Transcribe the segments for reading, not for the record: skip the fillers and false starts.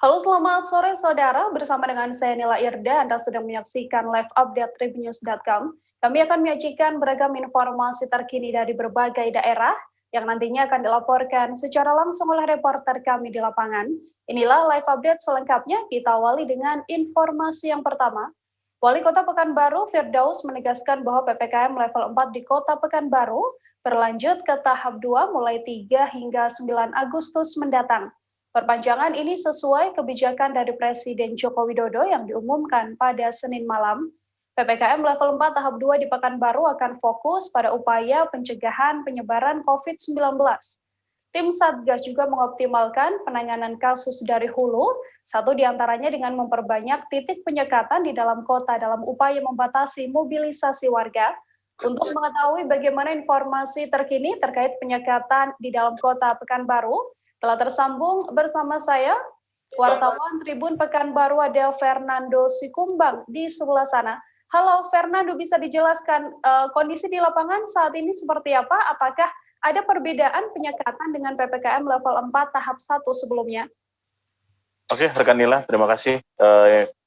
Halo, selamat sore saudara. Bersama dengan saya Nila Irda, Anda sedang menyaksikan live update tribunnews.com. Kami akan menyajikan beragam informasi terkini dari berbagai daerah yang nantinya akan dilaporkan secara langsung oleh reporter kami di lapangan. Inilah live update selengkapnya. Kita awali dengan informasi yang pertama. Wali Kota Pekanbaru Firdaus menegaskan bahwa PPKM level 4 di Kota Pekanbaru berlanjut ke tahap 2 mulai 3 hingga 9 Agustus mendatang. Perpanjangan ini sesuai kebijakan dari Presiden Joko Widodo yang diumumkan pada Senin malam. PPKM level 4 tahap 2 di Pekanbaru akan fokus pada upaya pencegahan penyebaran COVID-19. Tim Satgas juga mengoptimalkan penanganan kasus dari hulu, satu diantaranya dengan memperbanyak titik penyekatan di dalam kota dalam upaya membatasi mobilisasi warga. Untuk mengetahui bagaimana informasi terkini terkait penyekatan di dalam kota Pekanbaru, telah tersambung bersama saya, wartawan Tribun Pekanbaru ada Fernando Sikumbang di sebelah sana. Halo Fernando, bisa dijelaskan kondisi di lapangan saat ini seperti apa? Apakah ada perbedaan penyekatan dengan PPKM level 4 tahap 1 sebelumnya? Oke, rekan Nila, terima kasih.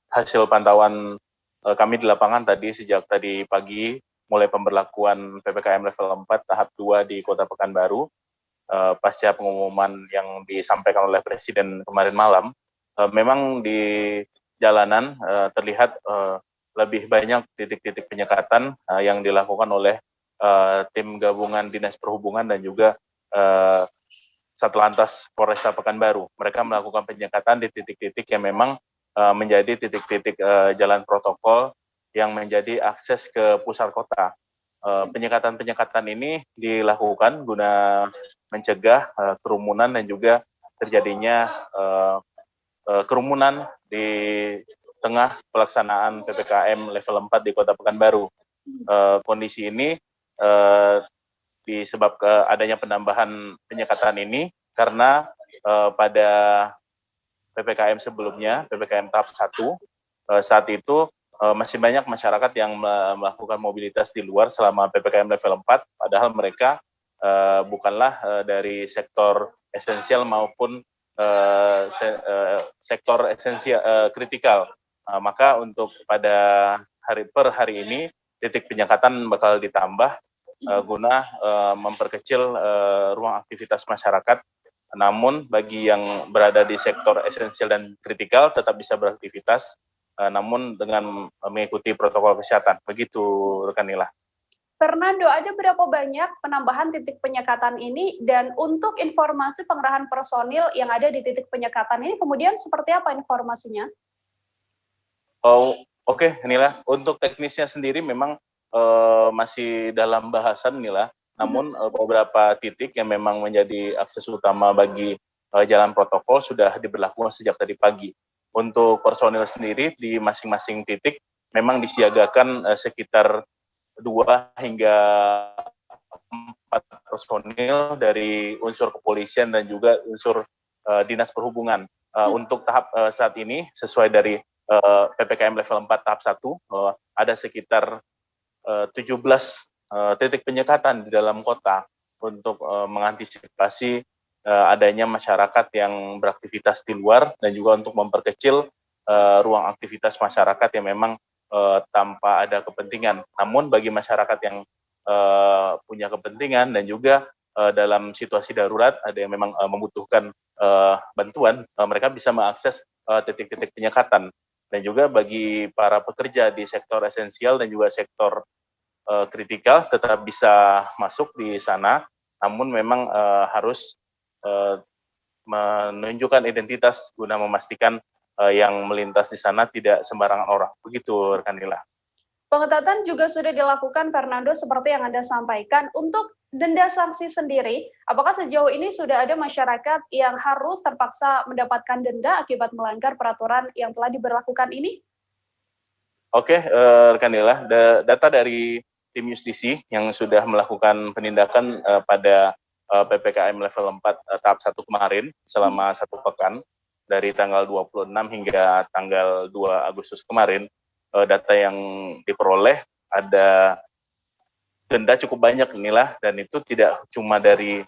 Hasil pantauan kami di lapangan sejak tadi pagi, mulai pemberlakuan PPKM level 4 tahap 2 di Kota Pekanbaru, pasca pengumuman yang disampaikan oleh Presiden kemarin malam, memang di jalanan terlihat lebih banyak titik-titik penyekatan yang dilakukan oleh tim gabungan Dinas Perhubungan dan juga Satlantas Polresta Pekanbaru. Mereka melakukan penyekatan di titik-titik yang memang menjadi titik-titik jalan protokol yang menjadi akses ke pusat kota. Penyekatan-penyekatan ini dilakukan guna mencegah kerumunan dan juga terjadinya kerumunan di tengah pelaksanaan PPKM level 4 di Kota Pekanbaru. Kondisi ini disebabkan adanya penambahan penyekatan ini karena pada PPKM sebelumnya, PPKM tahap 1, saat itu masih banyak masyarakat yang melakukan mobilitas di luar selama PPKM level 4, padahal mereka bukanlah dari sektor esensial maupun sektor esensial kritikal. Maka untuk pada per hari ini titik penyekatan bakal ditambah guna memperkecil ruang aktivitas masyarakat. Namun bagi yang berada di sektor esensial dan kritikal tetap bisa beraktivitas, namun dengan mengikuti protokol kesehatan. Begitu rekan Nila. Fernando, ada berapa banyak penambahan titik penyekatan ini, dan untuk informasi pengerahan personil yang ada di titik penyekatan ini kemudian seperti apa informasinya? Oke, Nila. Untuk teknisnya sendiri memang masih dalam bahasan, Nila. Namun beberapa titik yang memang menjadi akses utama bagi jalan protokol sudah diberlakukan sejak tadi pagi. Untuk personil sendiri di masing-masing titik memang disiagakan sekitar 2 hingga 4 personil dari unsur kepolisian dan juga unsur Dinas Perhubungan. Untuk tahap saat ini sesuai dari PPKM level 4 tahap 1, ada sekitar 17 titik penyekatan di dalam kota untuk mengantisipasi adanya masyarakat yang beraktivitas di luar dan juga untuk memperkecil ruang aktivitas masyarakat yang memang tanpa ada kepentingan. Namun bagi masyarakat yang punya kepentingan dan juga dalam situasi darurat ada yang memang membutuhkan bantuan, mereka bisa mengakses titik-titik penyekatan. Dan juga bagi para pekerja di sektor esensial dan juga sektor kritikal tetap bisa masuk di sana, namun memang harus menunjukkan identitas guna memastikan yang melintas di sana tidak sembarangan orang. Begitu rekan Nila. Pengetatan juga sudah dilakukan, Fernando, seperti yang Anda sampaikan. Untuk denda sanksi sendiri, apakah sejauh ini sudah ada masyarakat yang harus terpaksa mendapatkan denda akibat melanggar peraturan yang telah diberlakukan ini? Oke, rekan Nila, data dari tim justisi yang sudah melakukan penindakan pada PPKM level 4 tahap 1 kemarin selama 1 pekan, dari tanggal 26 hingga tanggal 2 Agustus kemarin, data yang diperoleh ada denda cukup banyak inilah, dan itu tidak cuma dari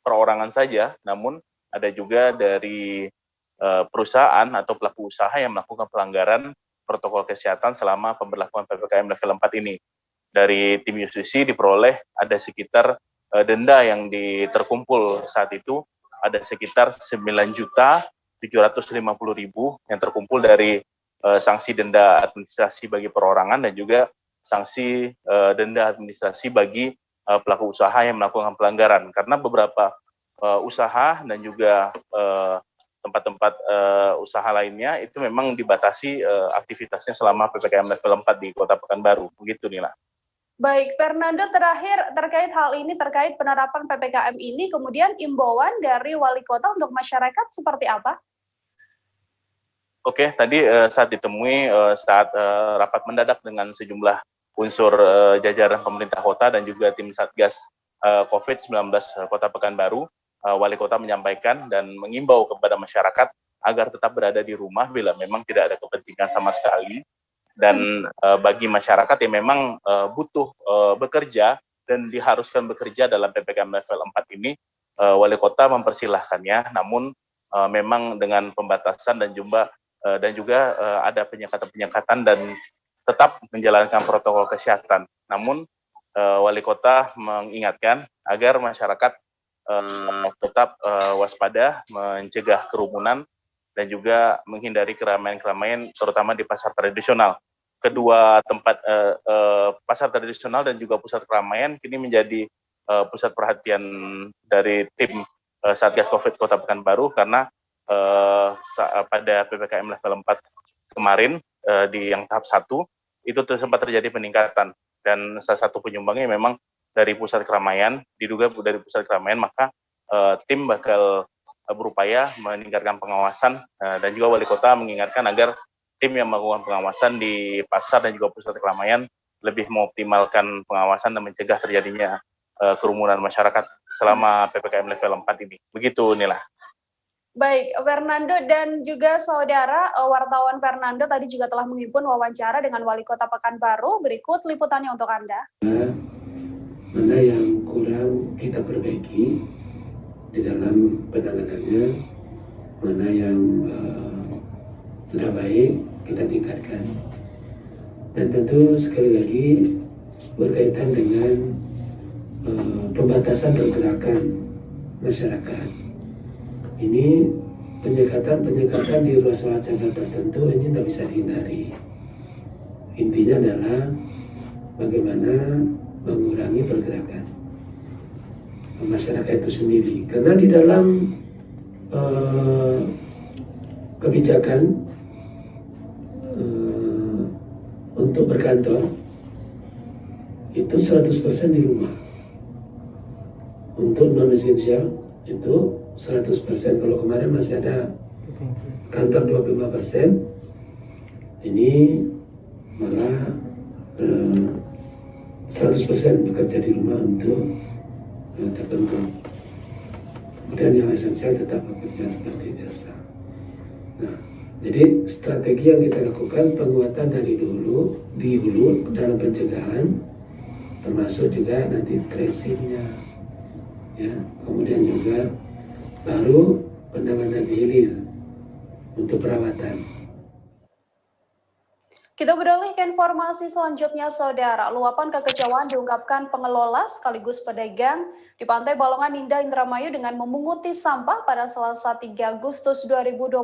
perorangan saja, namun ada juga dari perusahaan atau pelaku usaha yang melakukan pelanggaran protokol kesehatan selama pemberlakuan PPKM level 4 ini. Dari tim justisi diperoleh ada sekitar denda yang terkumpul saat itu ada sekitar 9.750.000 yang terkumpul dari sanksi denda administrasi bagi perorangan dan juga sanksi denda administrasi bagi pelaku usaha yang melakukan pelanggaran. Karena beberapa usaha dan juga tempat-tempat usaha lainnya itu memang dibatasi aktivitasnya selama PPKM level 4 di Kota Pekanbaru. Begitu, Nila. Baik, Fernando, terakhir terkait hal ini, terkait penerapan PPKM ini, kemudian imbauan dari wali kota untuk masyarakat seperti apa? Oke, tadi saat ditemui saat rapat mendadak dengan sejumlah unsur jajaran pemerintah kota dan juga tim Satgas COVID-19 Kota Pekanbaru, wali kota menyampaikan dan mengimbau kepada masyarakat agar tetap berada di rumah bila memang tidak ada kepentingan sama sekali. Dan bagi masyarakat yang memang butuh bekerja dan diharuskan bekerja dalam PPKM level 4 ini, wali kota mempersilahkannya, namun memang dengan pembatasan dan juga ada penyekatan-penyekatan dan tetap menjalankan protokol kesehatan. Namun wali kota mengingatkan agar masyarakat tetap waspada, mencegah kerumunan, dan juga menghindari keramaian-keramaian terutama di pasar tradisional. Kedua tempat pasar tradisional dan juga pusat keramaian kini menjadi pusat perhatian dari tim Satgas Covid Kota Pekanbaru karena pada PPKM level 4 kemarin di yang tahap 1 itu sempat terjadi peningkatan dan salah satu penyumbangnya memang dari pusat keramaian, diduga dari pusat keramaian, maka tim bakal berupaya meningkatkan pengawasan dan juga wali kota mengingatkan agar tim yang melakukan pengawasan di pasar dan juga pusat keramaian lebih mengoptimalkan pengawasan dan mencegah terjadinya kerumunan masyarakat selama PPKM level 4 ini. Begitu, Nila. Baik, Fernando dan juga saudara wartawan Fernando tadi juga telah menghimpun wawancara dengan Wali Kota Pekanbaru. Berikut liputannya untuk Anda. Mana yang kurang kita perbaiki di dalam penanganannya, mana yang sudah baik kita tingkatkan. Dan tentu sekali lagi berkaitan dengan pembatasan pergerakan masyarakat. Ini penyekatan di ruas-ruas jalan tertentu ini tidak bisa dihindari. Intinya adalah bagaimana mengurangi pergerakan masyarakat itu sendiri. Karena di dalam kebijakan untuk berkantor itu 100% di rumah. Untuk non-esensial itu 100%. Kalau kemarin masih ada kantor 25%, ini malah 100% bekerja di rumah untuk tertentu. Kemudian yang esensial tetap bekerja seperti biasa. Nah, jadi strategi yang kita lakukan penguatan dari di hulu dalam pencegahan, termasuk juga nanti tracingnya, ya. Kemudian juga baru penanganan hilir untuk perawatan. Kita beralih ke informasi selanjutnya, Saudara. Luapan kekecewaan diungkapkan pengelola sekaligus pedagang di Pantai Balongan Indah Indramayu dengan memunguti sampah pada Selasa 3 Agustus 2021.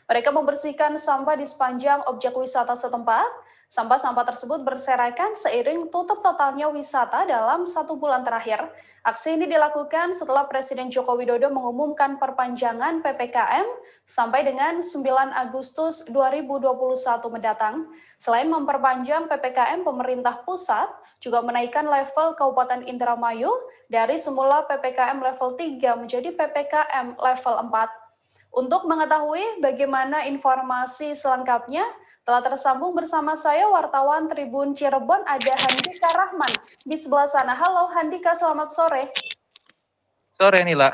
Mereka membersihkan sampah di sepanjang objek wisata setempat. Sampah-sampah tersebut berserakan seiring tutup totalnya wisata dalam 1 bulan terakhir. Aksi ini dilakukan setelah Presiden Joko Widodo mengumumkan perpanjangan PPKM sampai dengan 9 Agustus 2021 mendatang. Selain memperpanjang PPKM, pemerintah pusat juga menaikkan level Kabupaten Indramayu dari semula PPKM level 3 menjadi PPKM level 4. Untuk mengetahui bagaimana informasi selengkapnya, telah tersambung bersama saya wartawan Tribun Cirebon, ada Handika Rahman di sebelah sana. Halo Handika, selamat sore. Sore, Nila.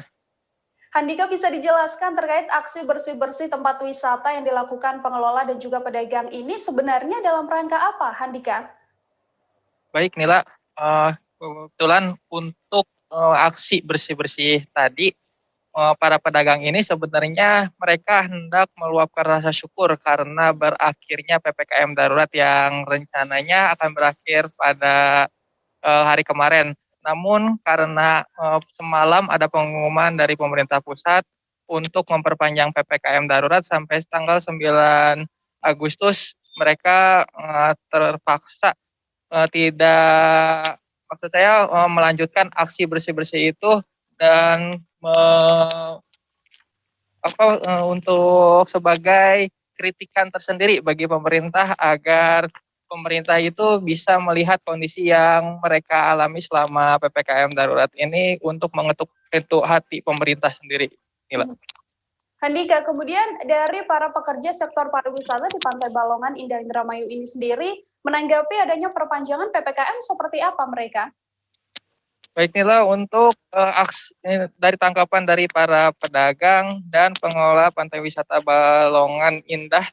Handika, bisa dijelaskan terkait aksi bersih-bersih tempat wisata yang dilakukan pengelola dan juga pedagang ini sebenarnya dalam rangka apa, Handika? Baik, Nila. Kebetulan untuk aksi bersih-bersih tadi para pedagang ini sebenarnya mereka hendak meluapkan rasa syukur karena berakhirnya PPKM darurat yang rencananya akan berakhir pada hari kemarin. Namun karena semalam ada pengumuman dari pemerintah pusat untuk memperpanjang PPKM darurat sampai tanggal 9 Agustus, mereka terpaksa tidak, maksud saya melanjutkan aksi bersih-bersih itu dan untuk sebagai kritikan tersendiri bagi pemerintah agar pemerintah itu bisa melihat kondisi yang mereka alami selama PPKM darurat ini untuk mengetuk hati pemerintah sendiri. Nila. Handika, kemudian dari para pekerja sektor pariwisata di Pantai Balongan Indah Indramayu ini sendiri menanggapi adanya perpanjangan PPKM seperti apa mereka? Baik Nila, untuk dari tangkapan dari para pedagang dan pengelola Pantai Wisata Balongan Indah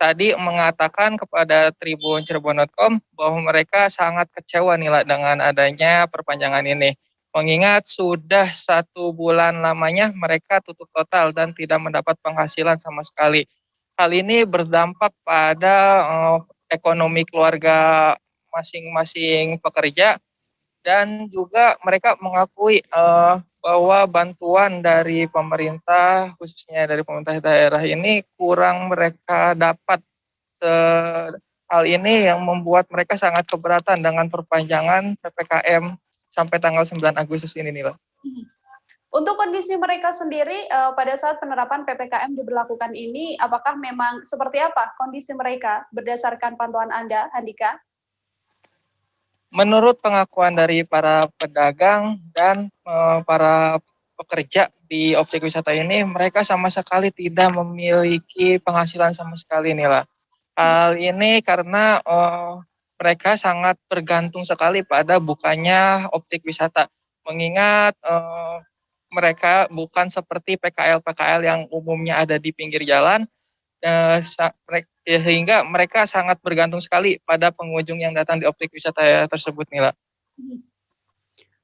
tadi mengatakan kepada Tribun Cirebon.com bahwa mereka sangat kecewa Nila dengan adanya perpanjangan ini. Mengingat sudah 1 bulan lamanya mereka tutup total dan tidak mendapat penghasilan sama sekali. Hal ini berdampak pada ekonomi keluarga masing-masing pekerja, dan juga mereka mengakui bahwa bantuan dari pemerintah, khususnya dari pemerintah daerah ini kurang mereka dapat. Hal ini yang membuat mereka sangat keberatan dengan perpanjangan PPKM sampai tanggal 9 Agustus ini, Nila. Untuk kondisi mereka sendiri pada saat penerapan PPKM diberlakukan ini, apakah memang seperti apa kondisi mereka berdasarkan pantauan Anda, Handika? Menurut pengakuan dari para pedagang dan para pekerja di objek wisata ini, mereka sama sekali tidak memiliki penghasilan sama sekali, Nila. Hal ini karena mereka sangat bergantung sekali pada bukanya objek wisata. Mengingat mereka bukan seperti PKL-PKL yang umumnya ada di pinggir jalan, sehingga mereka sangat bergantung sekali pada pengunjung yang datang di objek wisata tersebut, Nila.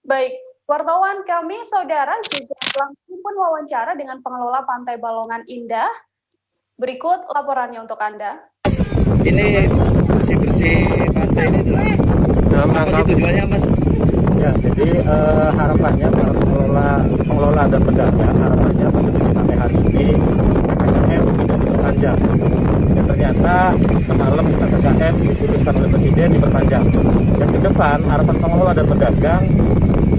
Baik, wartawan kami, saudara, juga langsung pun wawancara dengan pengelola Pantai Balongan Indah. Berikut laporannya untuk Anda. Ini bersih-bersih pantai ini apa sih tujuannya, Mas? Ya, jadi harapannya para pengelola dan pedagang, harapannya bersih-bersih sampai hari ini PPKM tidak diperpanjang. Dan ternyata semalam PPKM diputuskan oleh Presiden diperpanjang. Dan ke depan harapan pengelola dan pedagang,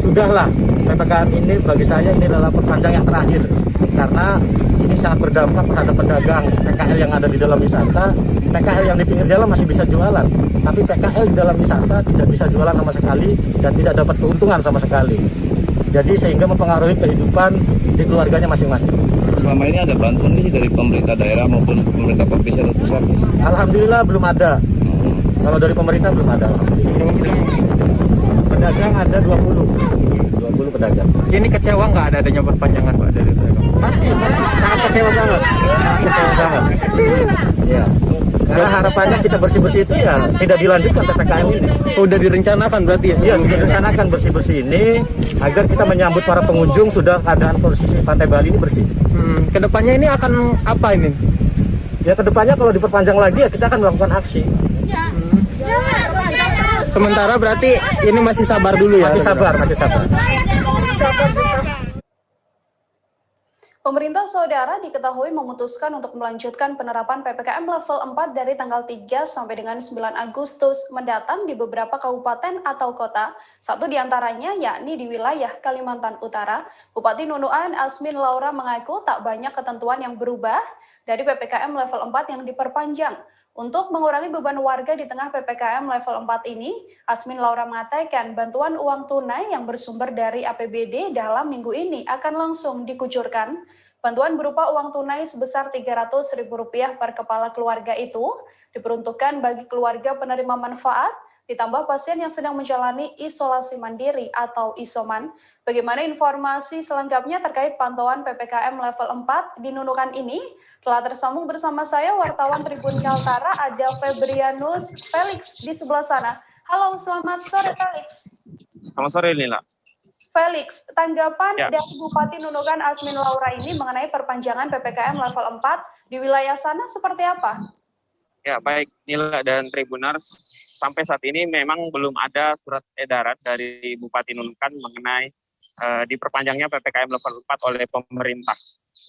sudahlah PPKM ini bagi saya ini adalah perpanjang yang terakhir. Karena ini sangat berdampak terhadap pedagang PKL yang ada di dalam wisata. PKL yang di pinggir jalan masih bisa jualan, tapi PKL di dalam wisata tidak bisa jualan sama sekali dan tidak dapat keuntungan sama sekali. Jadi sehingga mempengaruhi kehidupan di keluarganya masing-masing. Selama ini ada bantuan nih dari pemerintah daerah maupun pemerintah provinsi atau pusat? Alhamdulillah belum ada. Kalau dari pemerintah belum ada. Ini pedagang ada 20 pedagang. Ini kecewa nggak ada adanya perpanjangan, Pak, dari pedagang? Pasti, sangat kecewa banget. Kecewa banget. Ya. Karena harapannya kita bersih-bersih itu ya tidak dilanjutkan PPKM ini. Udah direncanakan berarti ya? Iya, sudah direncanakan bersih-bersih ini agar kita menyambut para pengunjung sudah keadaan posisi Pantai Bali ini bersih. Kedepannya ini akan apa ini? Ya kedepannya kalau diperpanjang lagi ya kita akan melakukan aksi. Sementara berarti ini masih sabar dulu ya? Masih sabar. Pemerintah, saudara, diketahui memutuskan untuk melanjutkan penerapan PPKM level 4 dari tanggal 3 sampai dengan 9 Agustus mendatang di beberapa kabupaten atau kota. Satu diantaranya yakni di wilayah Kalimantan Utara. Bupati Nunukan Asmin Laura mengaku tak banyak ketentuan yang berubah dari PPKM level 4 yang diperpanjang. Untuk mengurangi beban warga di tengah PPKM level 4 ini, Asmin Laura mengatakan bantuan uang tunai yang bersumber dari APBD dalam minggu ini akan langsung dikucurkan. Bantuan berupa uang tunai sebesar Rp300.000 per kepala keluarga itu diperuntukkan bagi keluarga penerima manfaat, ditambah pasien yang sedang menjalani isolasi mandiri atau isoman. Bagaimana informasi selengkapnya terkait pantauan PPKM level 4 di Nunukan ini? Telah tersambung bersama saya wartawan Tribun Kaltara, ada Febrianus Felix di sebelah sana. Halo, selamat sore Felix. Selamat sore Lila. Felix, tanggapan Ya. dari Bupati Nunukan Asmin Laura ini mengenai perpanjangan PPKM level 4 di wilayah sana seperti apa? Ya, baik Nila dan Tribuners, sampai saat ini memang belum ada surat edaran dari Bupati Nunukan mengenai diperpanjangnya PPKM level 4 oleh pemerintah.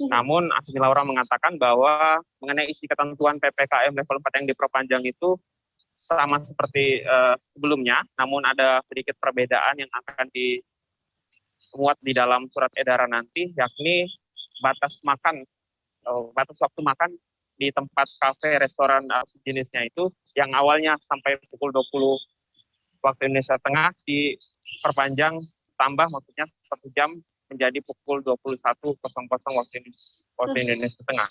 Namun Asmi Laura mengatakan bahwa mengenai isi ketentuan PPKM level 4 yang diperpanjang itu sama seperti sebelumnya, namun ada sedikit perbedaan yang akan dimuat di dalam surat edaran nanti, yakni batas waktu makan di tempat kafe, restoran, sejenisnya itu yang awalnya sampai pukul 20 waktu Indonesia Tengah diperpanjang tambah, maksudnya 1 jam menjadi pukul 21.00 waktu Indonesia Tengah.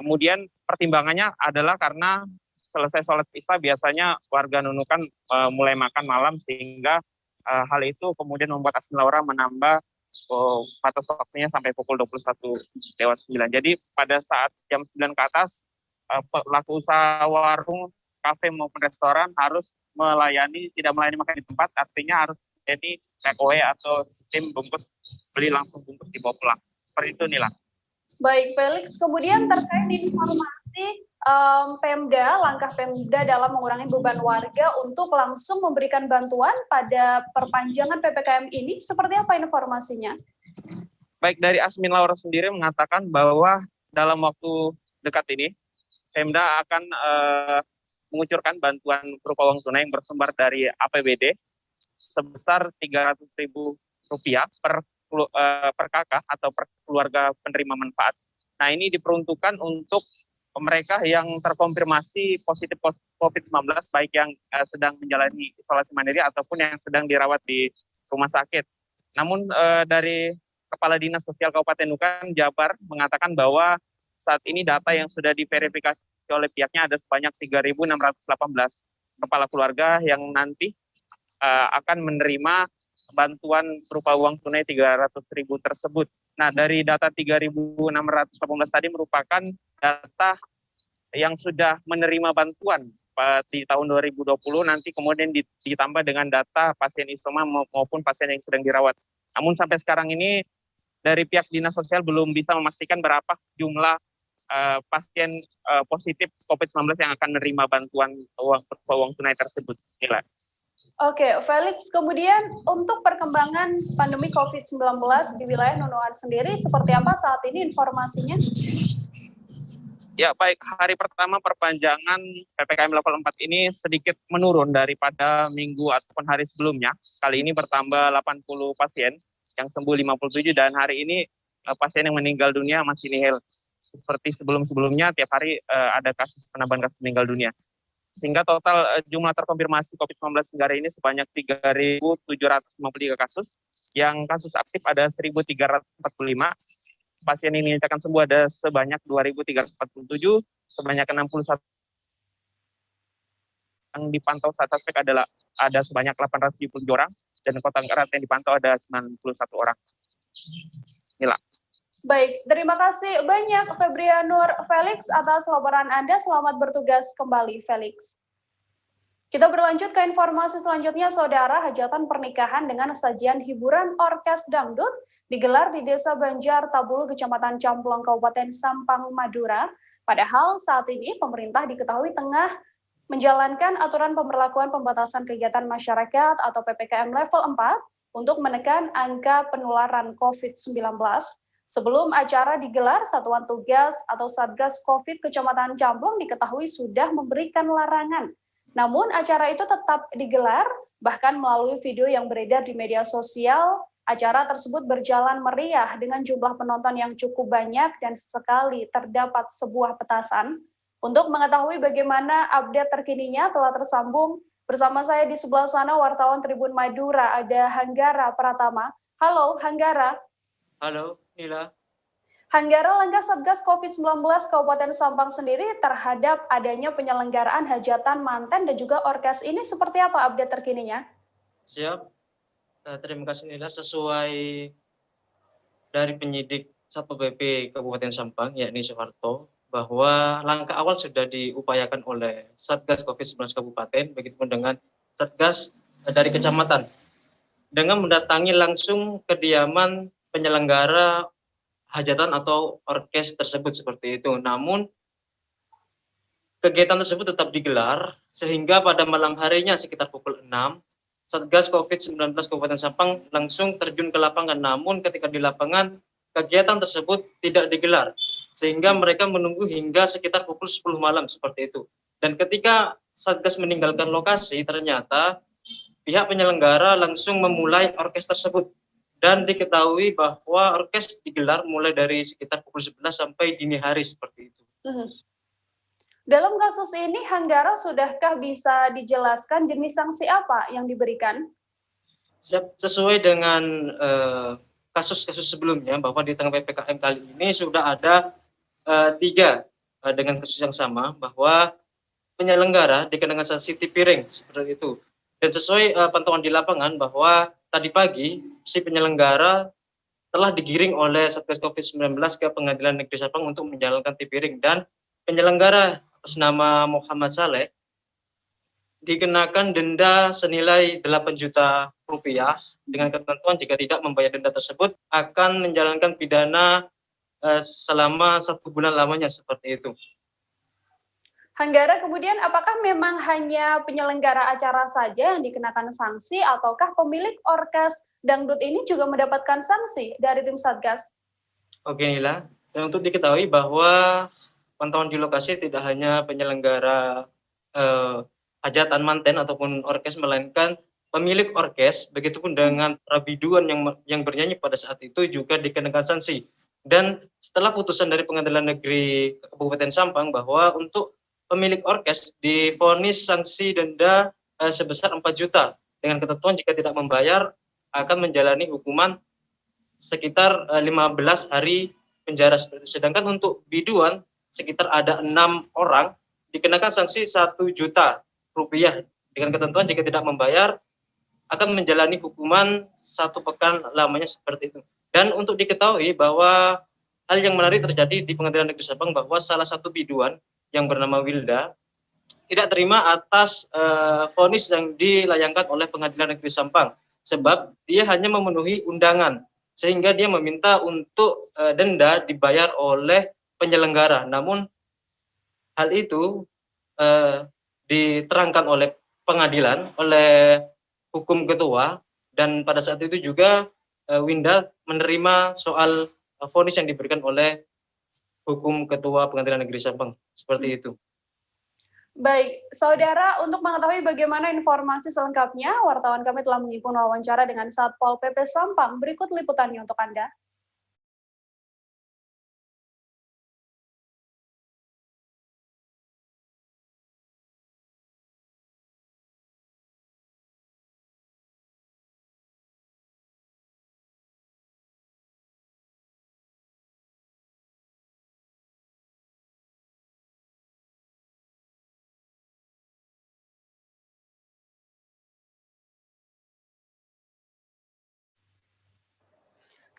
Kemudian pertimbangannya adalah karena selesai sholat isya biasanya warga Nunukan mulai makan malam, sehingga hal itu kemudian membuat Asmi Laura menambah batas waktunya sampai pukul 21:09. Jadi pada saat jam 9 ke atas, pelaku usaha warung, kafe maupun restoran harus tidak melayani makan di tempat, artinya harus jadi take away atau sistem bungkus, beli langsung bungkus dibawa pulang. Seperti itu, Nila. Baik, Felix. Kemudian terkait informasi langkah Pemda dalam mengurangi beban warga untuk langsung memberikan bantuan pada perpanjangan PPKM ini, seperti apa informasinya? Baik, dari Asmin Laura sendiri mengatakan bahwa dalam waktu dekat ini, Pemda akan mengucurkan bantuan berupa uang tunai yang bersumber dari APBD sebesar Rp300.000 per kakak atau per keluarga penerima manfaat. Nah, ini diperuntukkan untuk mereka yang terkonfirmasi positif COVID-19, baik yang sedang menjalani isolasi mandiri ataupun yang sedang dirawat di rumah sakit. Namun dari Kepala Dinas Sosial Kabupaten Nunukan, Jabar, mengatakan bahwa saat ini data yang sudah diverifikasi oleh pihaknya ada sebanyak 3.618 kepala keluarga yang nanti akan menerima bantuan berupa uang tunai 300.000 tersebut. Nah, dari data 3.618 tadi merupakan data yang sudah menerima bantuan di tahun 2020, nanti kemudian ditambah dengan data pasien isoman maupun pasien yang sedang dirawat. Namun sampai sekarang ini dari pihak Dinas Sosial belum bisa memastikan berapa jumlah pasien positif COVID-19 yang akan menerima bantuan uang tunai tersebut. Gila. Oke, Felix, kemudian untuk perkembangan pandemi COVID-19 di wilayah Nunukan sendiri, seperti apa saat ini informasinya? Ya, baik. Hari pertama perpanjangan PPKM level 4 ini sedikit menurun daripada minggu ataupun hari sebelumnya. Kali ini bertambah 80 pasien, yang sembuh 57, dan hari ini pasien yang meninggal dunia masih nihil. Seperti sebelum-sebelumnya, tiap hari ada penambahan kasus meninggal dunia. Sehingga total jumlah terkonfirmasi COVID-19 hingga hari ini sebanyak 3.753 kasus. Yang kasus aktif ada 1.345. Pasien yang dinyatakan sembuh ada sebanyak 2.347. Sebanyak 61 yang dipantau saat suspek adalah ada sebanyak 870 orang. Dan kontak erat yang dipantau ada 91 orang. Inilah. Baik, terima kasih banyak Febrianur Felix atas laporan Anda. Selamat bertugas kembali, Felix. Kita berlanjut ke informasi selanjutnya, Saudara. Hajatan pernikahan dengan sajian hiburan orkes dangdut digelar di Desa Banjar Tabulu, Kecamatan Camplong, Kabupaten Sampang, Madura. Padahal saat ini pemerintah diketahui tengah menjalankan aturan pemberlakuan pembatasan kegiatan masyarakat atau PPKM level 4 untuk menekan angka penularan COVID-19. Sebelum acara digelar, Satuan Tugas atau Satgas COVID Kecamatan Camplong diketahui sudah memberikan larangan. Namun acara itu tetap digelar, bahkan melalui video yang beredar di media sosial, acara tersebut berjalan meriah dengan jumlah penonton yang cukup banyak dan sekali terdapat sebuah petasan. Untuk mengetahui bagaimana update terkininya telah tersambung bersama saya di sebelah sana wartawan Tribun Madura, ada Hanggara Pratama. Halo Hanggara. Halo, Nila. Hanggara, langkah Satgas COVID-19 Kabupaten Sampang sendiri terhadap adanya penyelenggaraan hajatan manten dan juga orkes ini seperti apa update terkininya? Siap. Terima kasih Nila. Sesuai dari penyidik Satpol PP Kabupaten Sampang, yakni Soeharto, bahwa langkah awal sudah diupayakan oleh Satgas COVID-19 Kabupaten, begitupun dengan Satgas dari Kecamatan. dengan mendatangi langsung kediaman penyelenggara hajatan atau orkes tersebut seperti itu. Namun kegiatan tersebut tetap digelar sehingga pada malam harinya sekitar pukul 6 Satgas COVID-19 Kabupaten Sampang langsung terjun ke lapangan. Namun ketika di lapangan kegiatan tersebut tidak digelar sehingga mereka menunggu hingga sekitar pukul 10 malam seperti itu. Dan ketika Satgas meninggalkan lokasi, ternyata pihak penyelenggara langsung memulai orkes tersebut. Dan diketahui bahwa orkes digelar mulai dari sekitar pukul 11 sampai dini hari seperti itu. Dalam kasus ini, Hanggara, sudahkah bisa dijelaskan jenis sanksi apa yang diberikan? Sesuai dengan kasus-kasus sebelumnya, bahwa di tengah PPKM kali ini sudah ada 3 dengan kasus yang sama, bahwa penyelenggara dikenakan sanksi tipiring seperti itu. Dan sesuai pantauan di lapangan bahwa tadi pagi si penyelenggara telah digiring oleh Satgas COVID-19 ke Pengadilan Negeri Sampang untuk menjalankan tipiring, dan penyelenggara atas nama Muhammad Saleh dikenakan denda senilai 8 juta rupiah dengan ketentuan jika tidak membayar denda tersebut akan menjalankan pidana selama 1 bulan lamanya seperti itu. Hanggara, kemudian apakah memang hanya penyelenggara acara saja yang dikenakan sanksi ataukah pemilik orkes dangdut ini juga mendapatkan sanksi dari tim Satgas? Oke Nila, dan untuk diketahui bahwa pantauan di lokasi tidak hanya penyelenggara hajatan manten ataupun orkes, melainkan pemilik orkes, begitupun dengan para biduan yang bernyanyi pada saat itu juga dikenakan sanksi. Dan setelah putusan dari Pengadilan Negeri Kabupaten Sampang bahwa untuk pemilik orkes divonis sanksi denda sebesar 4 juta dengan ketentuan jika tidak membayar akan menjalani hukuman sekitar 15 hari penjara seperti itu. Sedangkan untuk biduan sekitar ada 6 orang dikenakan sanksi 1 juta rupiah dengan ketentuan jika tidak membayar akan menjalani hukuman 1 pekan lamanya seperti itu. Dan untuk diketahui bahwa hal yang menarik terjadi di Pengadilan Negeri Sampang bahwa salah satu biduan yang bernama Wilda tidak terima atas vonis yang dilayangkan oleh Pengadilan Negeri Sampang sebab dia hanya memenuhi undangan sehingga dia meminta untuk denda dibayar oleh penyelenggara. Namun hal itu diterangkan oleh pengadilan, oleh hukum ketua, dan pada saat itu juga Winda menerima soal vonis yang diberikan oleh hukum ketua Pengadilan Negeri Sampang. Seperti itu. Baik, saudara, untuk mengetahui bagaimana informasi selengkapnya, wartawan kami telah menghimpun wawancara dengan Satpol PP Sampang. Berikut liputannya untuk Anda.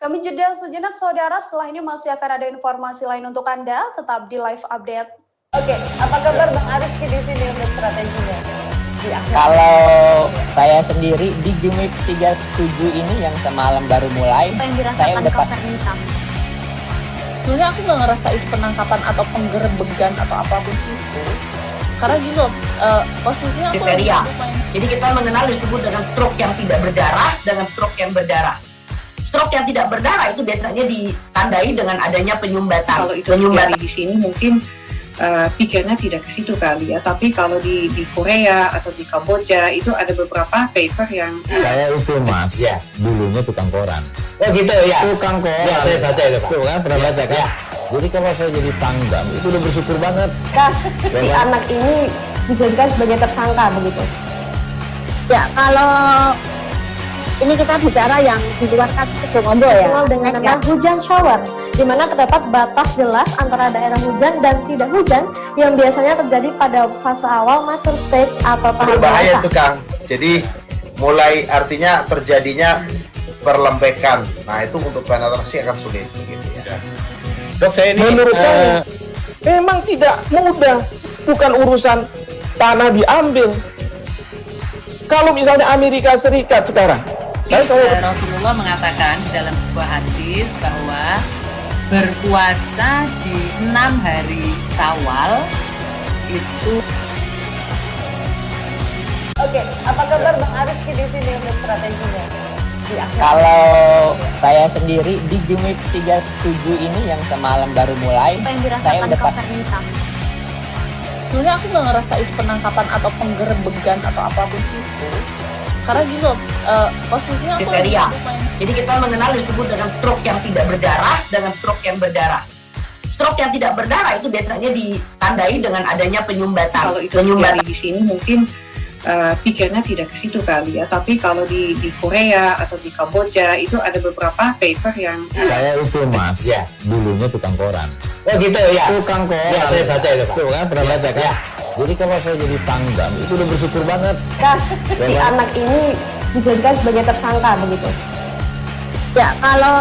Kami jeda sejenak, saudara. Setelah ini masih akan ada informasi lain untuk Anda. Tetap di live update. Oke, apa kabar Bang Arif di sini untuk strateginya? Kalau saya sendiri di Jumip 37 ini yang semalam baru mulai, saya udah sebenarnya aku nggak ngerasa itu penangkapan atau penggerebegan atau apapun itu. Karena gitu, posisinya aku kriteria. Jadi kita mengenal disebut dengan stroke yang tidak berdarah dengan stroke yang berdarah. Stroke yang tidak berdarah itu biasanya ditandai dengan adanya penyumbatan. Kalau itu penyumbatan di sini mungkin pikirnya tidak ke situ kali ya. Tapi kalau di Korea atau di Kamboja itu ada beberapa paper yang saya itu Mas, ya, dulunya tukang koran. Oh gitu ya. Tukang koran. Ya, saya baca itu Pak. Tuh kan pernah baca kan? Ya. Jadi kalau saya jadi pangdam itu udah bersyukur banget. Si anak ini dijadikan sebagai tersangka begitu. Ya, kalau ini kita bicara yang di luar kasus Situbondo ya. Dengan nama hujan shower, di mana terdapat batas jelas antara daerah hujan dan tidak hujan yang biasanya terjadi pada fase awal mature stage atau tahap berbahaya itu Kang. Jadi mulai artinya terjadinya perlembekan. Nah itu untuk penetrasi akan sulit gitu ya. Dok, saya ini menurut saya memang tidak mudah. Bukan urusan tanah diambil. Kalau misalnya Amerika Serikat sekarang Rasulullah mengatakan dalam sebuah hadis bahwa berpuasa di 6 hari Syawal itu. Oke, apa kabar Bang Arif di sini untuk strateginya? Kalau saya sendiri di Jumip 37 ini yang semalam baru mulai, saya udah sebenarnya aku nggak ngerasa itu penangkapan atau penggerebegan atau apapun itu, karena gitu posisinya aku kriteria. Jadi kita mengenal disebut dengan stroke yang tidak berdarah dengan stroke yang berdarah. Stroke yang tidak berdarah itu biasanya ditandai dengan adanya penyumbatan. Kalau itu terjadi di sini mungkin pikirnya tidak ke situ kali ya, tapi kalau di Korea atau di Kamboja itu ada beberapa paper yang saya itu mas, ya, dulunya tukang koran. Oh gitu ya. Tukang koran. Ya, saya baca itu Pak. Tuh kan pernah baca kan? Ya. Jadi kalau saya jadi pangdam itu udah bersyukur banget. Si anak ini dijadikan sebagai tersangka begitu. Ya, kalau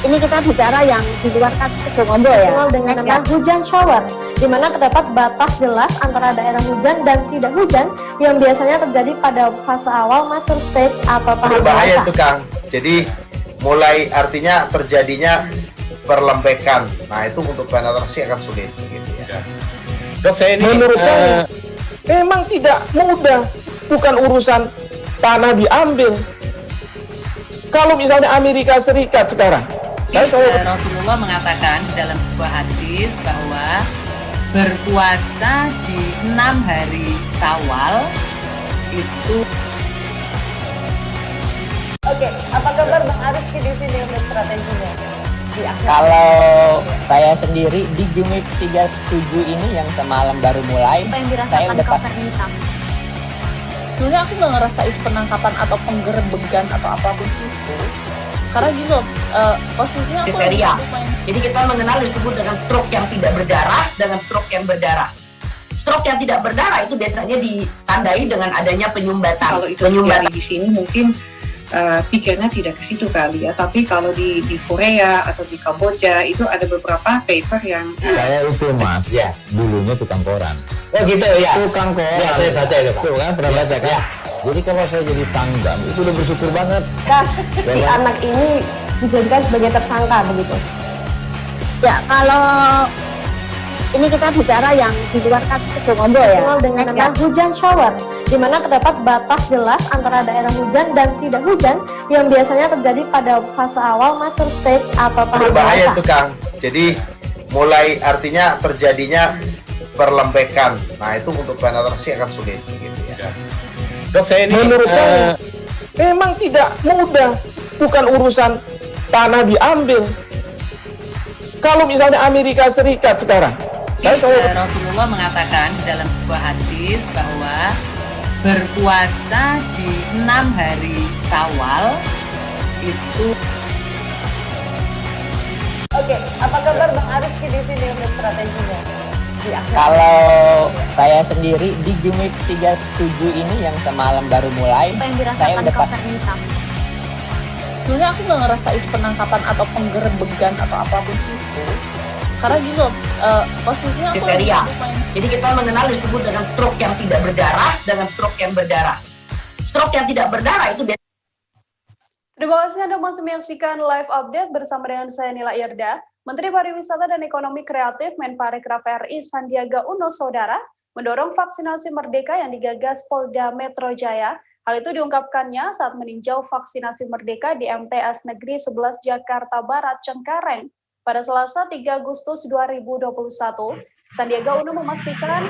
ini kita bicara yang di luar kasus Bongombo ya. Dengan nama hujan shower, di mana terdapat batas jelas antara daerah hujan dan tidak hujan yang biasanya terjadi pada fase awal mature stage atau tahap berbahaya itu Kang. Jadi mulai artinya terjadinya perlembekan. Nah itu untuk penetrasi akan sulit gitu ya. Dok, saya ini menurut saya memang tidak mudah, bukan urusan tanah diambil. Kalau misalnya Amerika Serikat sekarang, Rasulullah mengatakan dalam sebuah hadis bahwa berpuasa di 6 hari Syawal itu. Oke, apa kabar Bang Arif di sini untuk strateginya? Kalau saya sendiri di Jumip 37 ini yang semalam baru mulai, saya udah sebenarnya aku nggak ngerasa itu penangkapan atau penggerebegan atau apapun itu, karena gitu posisinya aku kriteria. Jadi kita mengenal disebut dengan stroke yang tidak berdarah dengan stroke yang berdarah. Stroke yang tidak berdarah itu biasanya ditandai dengan adanya penyumbatan. Kalau itu terjadi di sini mungkin pikirnya tidak ke situ kali ya, tapi kalau di Korea atau di Kamboja itu ada beberapa paper yang saya itu mas, ya, dulunya tukang koran. Oh gitu ya. Tukang koran. Ya, saya baca itu Pak. Tuh kan pernah baca kan? Ya. Jadi kalau saya jadi pangdam itu udah bersyukur banget. Si anak ini dijadikan sebagai tersangka begitu. Ya, kalau ini kita bicara yang di luar kasus Bongombo ya. Dengan nama hujan shower, di mana terdapat batas jelas antara daerah hujan dan tidak hujan yang biasanya terjadi pada fase awal mature stage atau tahap berbahaya itu Kang. Jadi mulai artinya terjadinya perlembekan. Nah itu untuk penetrasi akan sulit gitu ya. Dok, saya ini menurut saya memang tidak mudah, bukan urusan tanah diambil. Kalau misalnya Amerika Serikat sekarang, Rasulullah mengatakan dalam sebuah hadis bahwa berpuasa di 6 hari Syawal itu. Oke, apa kabar Bang Arif di sini untuk strateginya? Kalau saya sendiri di Jumip 37 ini yang semalam baru mulai, saya udah sebenarnya aku nggak ngerasa itu penangkapan atau penggerebegan atau apapun itu, karena gitu posisinya aku kriteria. Jadi kita mengenal disebut dengan stroke yang tidak berdarah dengan stroke yang berdarah. Stroke yang tidak berdarah itu Terima kasih Anda masih menyaksikan live update bersama dengan saya Nila Irda. Menteri Pariwisata dan Ekonomi Kreatif Menparekraf RI Sandiaga Uno Saudara mendorong vaksinasi merdeka yang digagas Polda Metro Jaya. Hal itu diungkapkannya saat meninjau vaksinasi merdeka di MTS Negeri 11 Jakarta Barat Cengkareng pada Selasa 3 Agustus 2021. Sandiaga Uno memastikan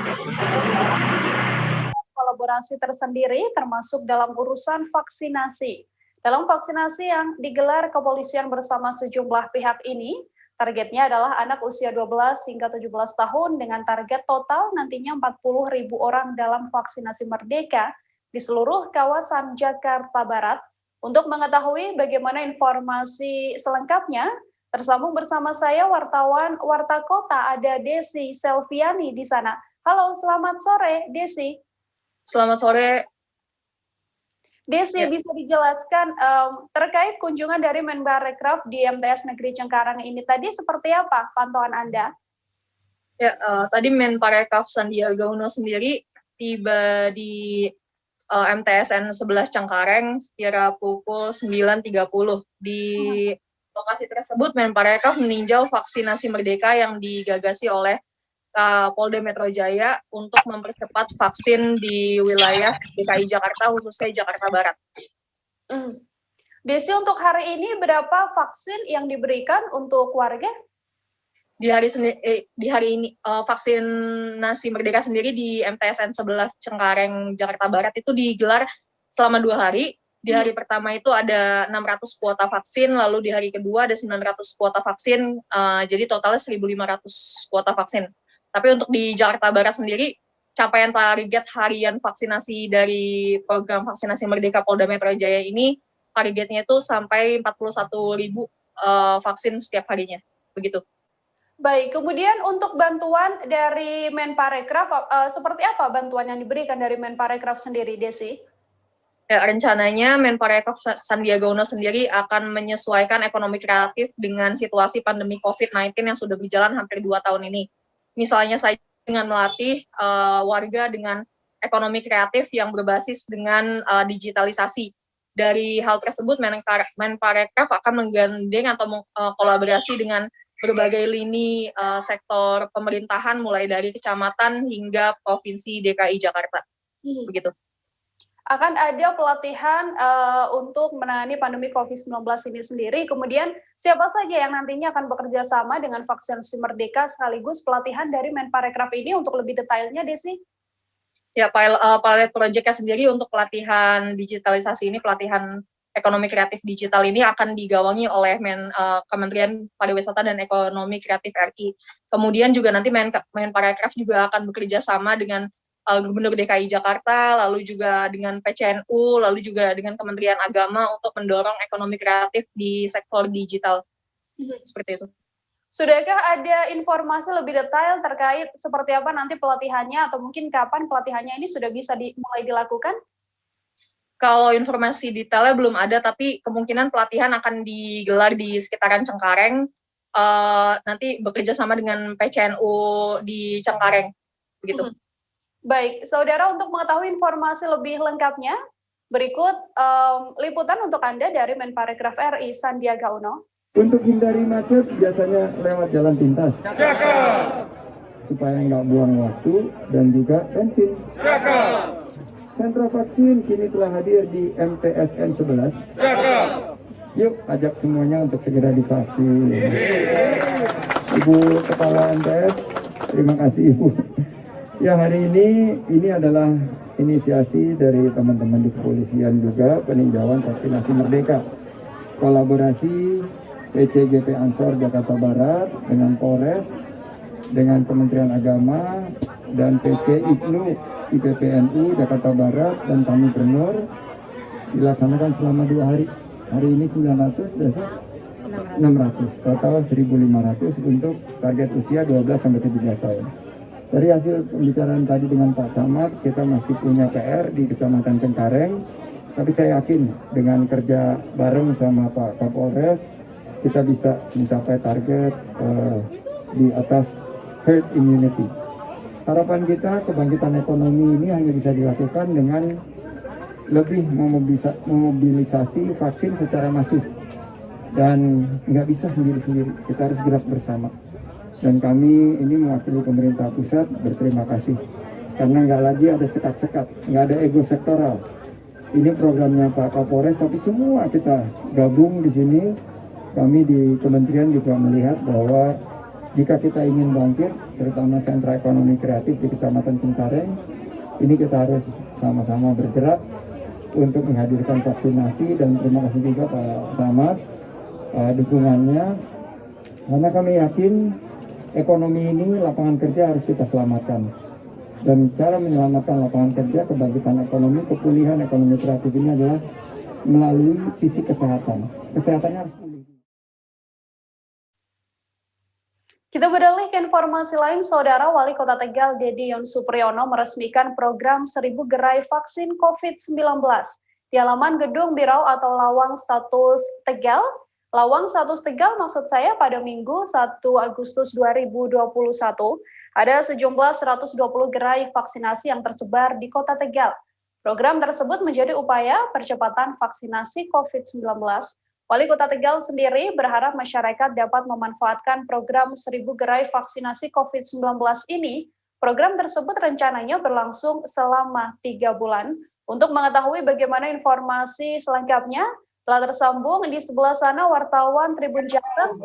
kolaborasi tersendiri termasuk dalam urusan vaksinasi. Dalam vaksinasi yang digelar kepolisian bersama sejumlah pihak ini, targetnya adalah anak usia 12 hingga 17 tahun dengan target total nantinya 40.000 orang dalam vaksinasi merdeka di seluruh kawasan Jakarta Barat. Untuk mengetahui bagaimana informasi selengkapnya, tersambung bersama saya wartawan Warta Kota ada Desi Selviani di sana. Halo, selamat sore Desi. Selamat sore. Desi, bisa dijelaskan terkait kunjungan dari Menparekraf di MTS Negeri Cengkareng ini tadi seperti apa pantauan Anda? Ya, tadi Menparekraf Sandiaga Uno sendiri tiba di MTSN 11 Cengkareng sekira pukul 9.30. Di lokasi tersebut Menparekraf meninjau vaksinasi Merdeka yang digagasi oleh Polda Metro Jaya untuk mempercepat vaksin di wilayah DKI Jakarta, khususnya Jakarta Barat. Desi, untuk hari ini berapa vaksin yang diberikan untuk warga? Di hari ini vaksinasi Merdeka sendiri di MTSN 11 Cengkareng Jakarta Barat itu digelar selama 2 hari. Di hari pertama itu ada 600 kuota vaksin, lalu di hari kedua ada 900 kuota vaksin, jadi totalnya 1.500 kuota vaksin. Tapi untuk di Jakarta Barat sendiri, capaian target harian vaksinasi dari program vaksinasi Merdeka Polda Metro Jaya ini, targetnya itu sampai 41.000 vaksin setiap harinya, begitu. Baik, kemudian untuk bantuan dari Menparekraf, seperti apa bantuan yang diberikan dari Menparekraf sendiri, Desi? Ya, rencananya Menparekraf Sandiaga Uno sendiri akan menyesuaikan ekonomi kreatif dengan situasi pandemi COVID-19 yang sudah berjalan hampir 2 tahun ini. Misalnya saja dengan melatih warga dengan ekonomi kreatif yang berbasis dengan digitalisasi. Dari hal tersebut, Menparekraf akan menggandeng atau kolaborasi dengan berbagai lini sektor pemerintahan mulai dari kecamatan hingga provinsi DKI Jakarta. Begitu. Akan ada pelatihan untuk menangani pandemi COVID-19 ini sendiri. Kemudian siapa saja yang nantinya akan bekerja sama dengan vaksinasi Merdeka sekaligus pelatihan dari Menparekraf ini untuk lebih detailnya, Desi? Ya, pilot project-nya sendiri untuk pelatihan digitalisasi ini, pelatihan ekonomi kreatif digital ini akan digawangi oleh Kementerian Pariwisata dan Ekonomi Kreatif RI. Kemudian juga nanti Menparekraf juga akan bekerja sama dengan Gubernur DKI Jakarta, lalu juga dengan PCNU, lalu juga dengan Kementerian Agama untuk mendorong ekonomi kreatif di sektor digital. Seperti itu. Sudahkah ada informasi lebih detail terkait seperti apa nanti pelatihannya atau mungkin kapan pelatihannya ini sudah bisa mulai dilakukan? Kalau informasi detailnya belum ada, tapi kemungkinan pelatihan akan digelar di sekitaran Cengkareng, nanti bekerja sama dengan PCNU di Cengkareng, begitu. Baik, saudara, untuk mengetahui informasi lebih lengkapnya, berikut liputan untuk Anda dari Menparekraf RI Sandiaga Uno. Untuk hindari macet, biasanya lewat jalan pintas. Supaya nggak buang waktu dan juga bensin. Sentra vaksin kini telah hadir di MTSN 11. Yuk, ajak semuanya untuk segera divaksin. Ibu Kepala MTS, terima kasih Ibu. Ya, hari ini adalah inisiasi dari teman-teman di kepolisian juga, peninjauan vaksinasi Merdeka. Kolaborasi PCGP Ansor Jakarta Barat dengan Polres, dengan Kementerian Agama, dan PC IPNU IPPNU Jakarta Barat dan kami Gubernur dilaksanakan selama 2 hari. Hari ini 900, besok 600, total 1.500 untuk target usia 12-17 tahun. Dari hasil pembicaraan tadi dengan Pak Camat, kita masih punya PR di Kecamatan Cengkareng, tapi saya yakin dengan kerja bareng sama Pak Kapolres, kita bisa mencapai target di atas herd immunity. Harapan kita kebangkitan ekonomi ini hanya bisa dilakukan dengan lebih memobilisasi vaksin secara masif dan nggak bisa sendiri-sendiri, kita harus gerak bersama. Dan kami ini mewakili pemerintah pusat berterima kasih karena nggak lagi ada sekat-sekat, nggak ada ego sektoral. Ini programnya Pak Kapolres, tapi semua kita gabung di sini. Kami di kementerian juga melihat bahwa jika kita ingin bangkit, terutama sentra ekonomi kreatif di Kecamatan Cengkareng, ini kita harus sama-sama bergerak untuk menghadirkan vaksinasi, dan terima kasih juga Pak Camat dukungannya, karena kami yakin ekonomi ini, lapangan kerja harus kita selamatkan. Dan cara menyelamatkan lapangan kerja, kebangkitan ekonomi, kepulihan ekonomi kreatif ini adalah melalui sisi kesehatan. Kesehatannya harus pulih. Kita beralih ke informasi lain, Saudara. Wali Kota Tegal, Dedi Yon Supriyono, meresmikan program 1000 gerai vaksin COVID-19 di halaman Gedung Birau atau Lawang Status Tegal. Lawang Status Tegal maksud saya pada Minggu 1 Agustus 2021, ada sejumlah 120 gerai vaksinasi yang tersebar di Kota Tegal. Program tersebut menjadi upaya percepatan vaksinasi COVID-19. Wali Kota Tegal sendiri berharap masyarakat dapat memanfaatkan program 1000 gerai vaksinasi COVID-19 ini. Program tersebut rencananya berlangsung selama 3 bulan. Untuk mengetahui bagaimana informasi selengkapnya, telah tersambung di sebelah sana wartawan Tribun Jateng,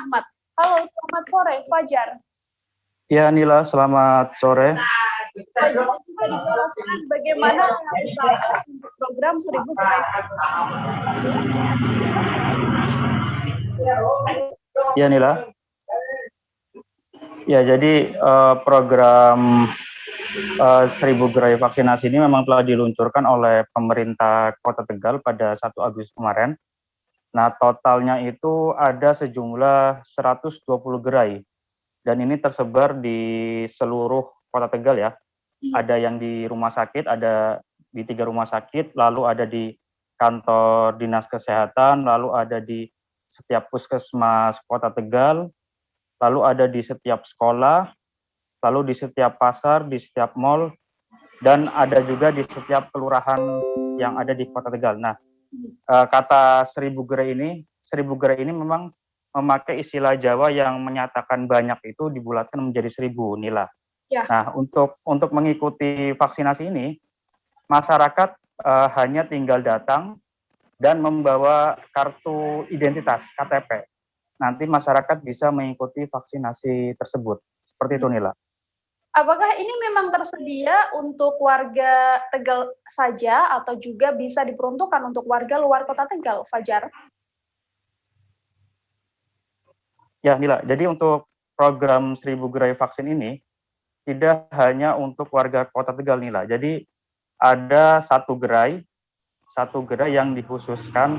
Ahmad. Halo, selamat sore, Fajar. Ya, Nila, selamat sore. Fajar, bisa dijelaskan bagaimana realisasi untuk program 1000 gerai vaksinasi? Ya, Nila. Ya, jadi program 1000 gerai vaksinasi ini memang telah diluncurkan oleh pemerintah Kota Tegal pada 1 Agustus kemarin. Nah, totalnya itu ada sejumlah 120 gerai. Dan ini tersebar di seluruh Kota Tegal ya. Ada yang di rumah sakit, ada di 3 rumah sakit, lalu ada di kantor dinas kesehatan, lalu ada di setiap puskesmas Kota Tegal, lalu ada di setiap sekolah, lalu di setiap pasar, di setiap mal, dan ada juga di setiap kelurahan yang ada di Kota Tegal. Nah, kata 1000 gerai ini memang memakai istilah Jawa yang menyatakan banyak itu dibulatkan menjadi 1000, Nila. Ya. Nah, untuk mengikuti vaksinasi ini, masyarakat hanya tinggal datang dan membawa kartu identitas KTP. Nanti masyarakat bisa mengikuti vaksinasi tersebut. Seperti itu, Nila. Apakah ini memang tersedia untuk warga Tegal saja atau juga bisa diperuntukkan untuk warga luar Kota Tegal, Fajar? Ya, Nila. Jadi untuk program 1000 gerai vaksin ini tidak hanya untuk warga Kota Tegal, Nila. Jadi ada satu gerai yang dikhususkan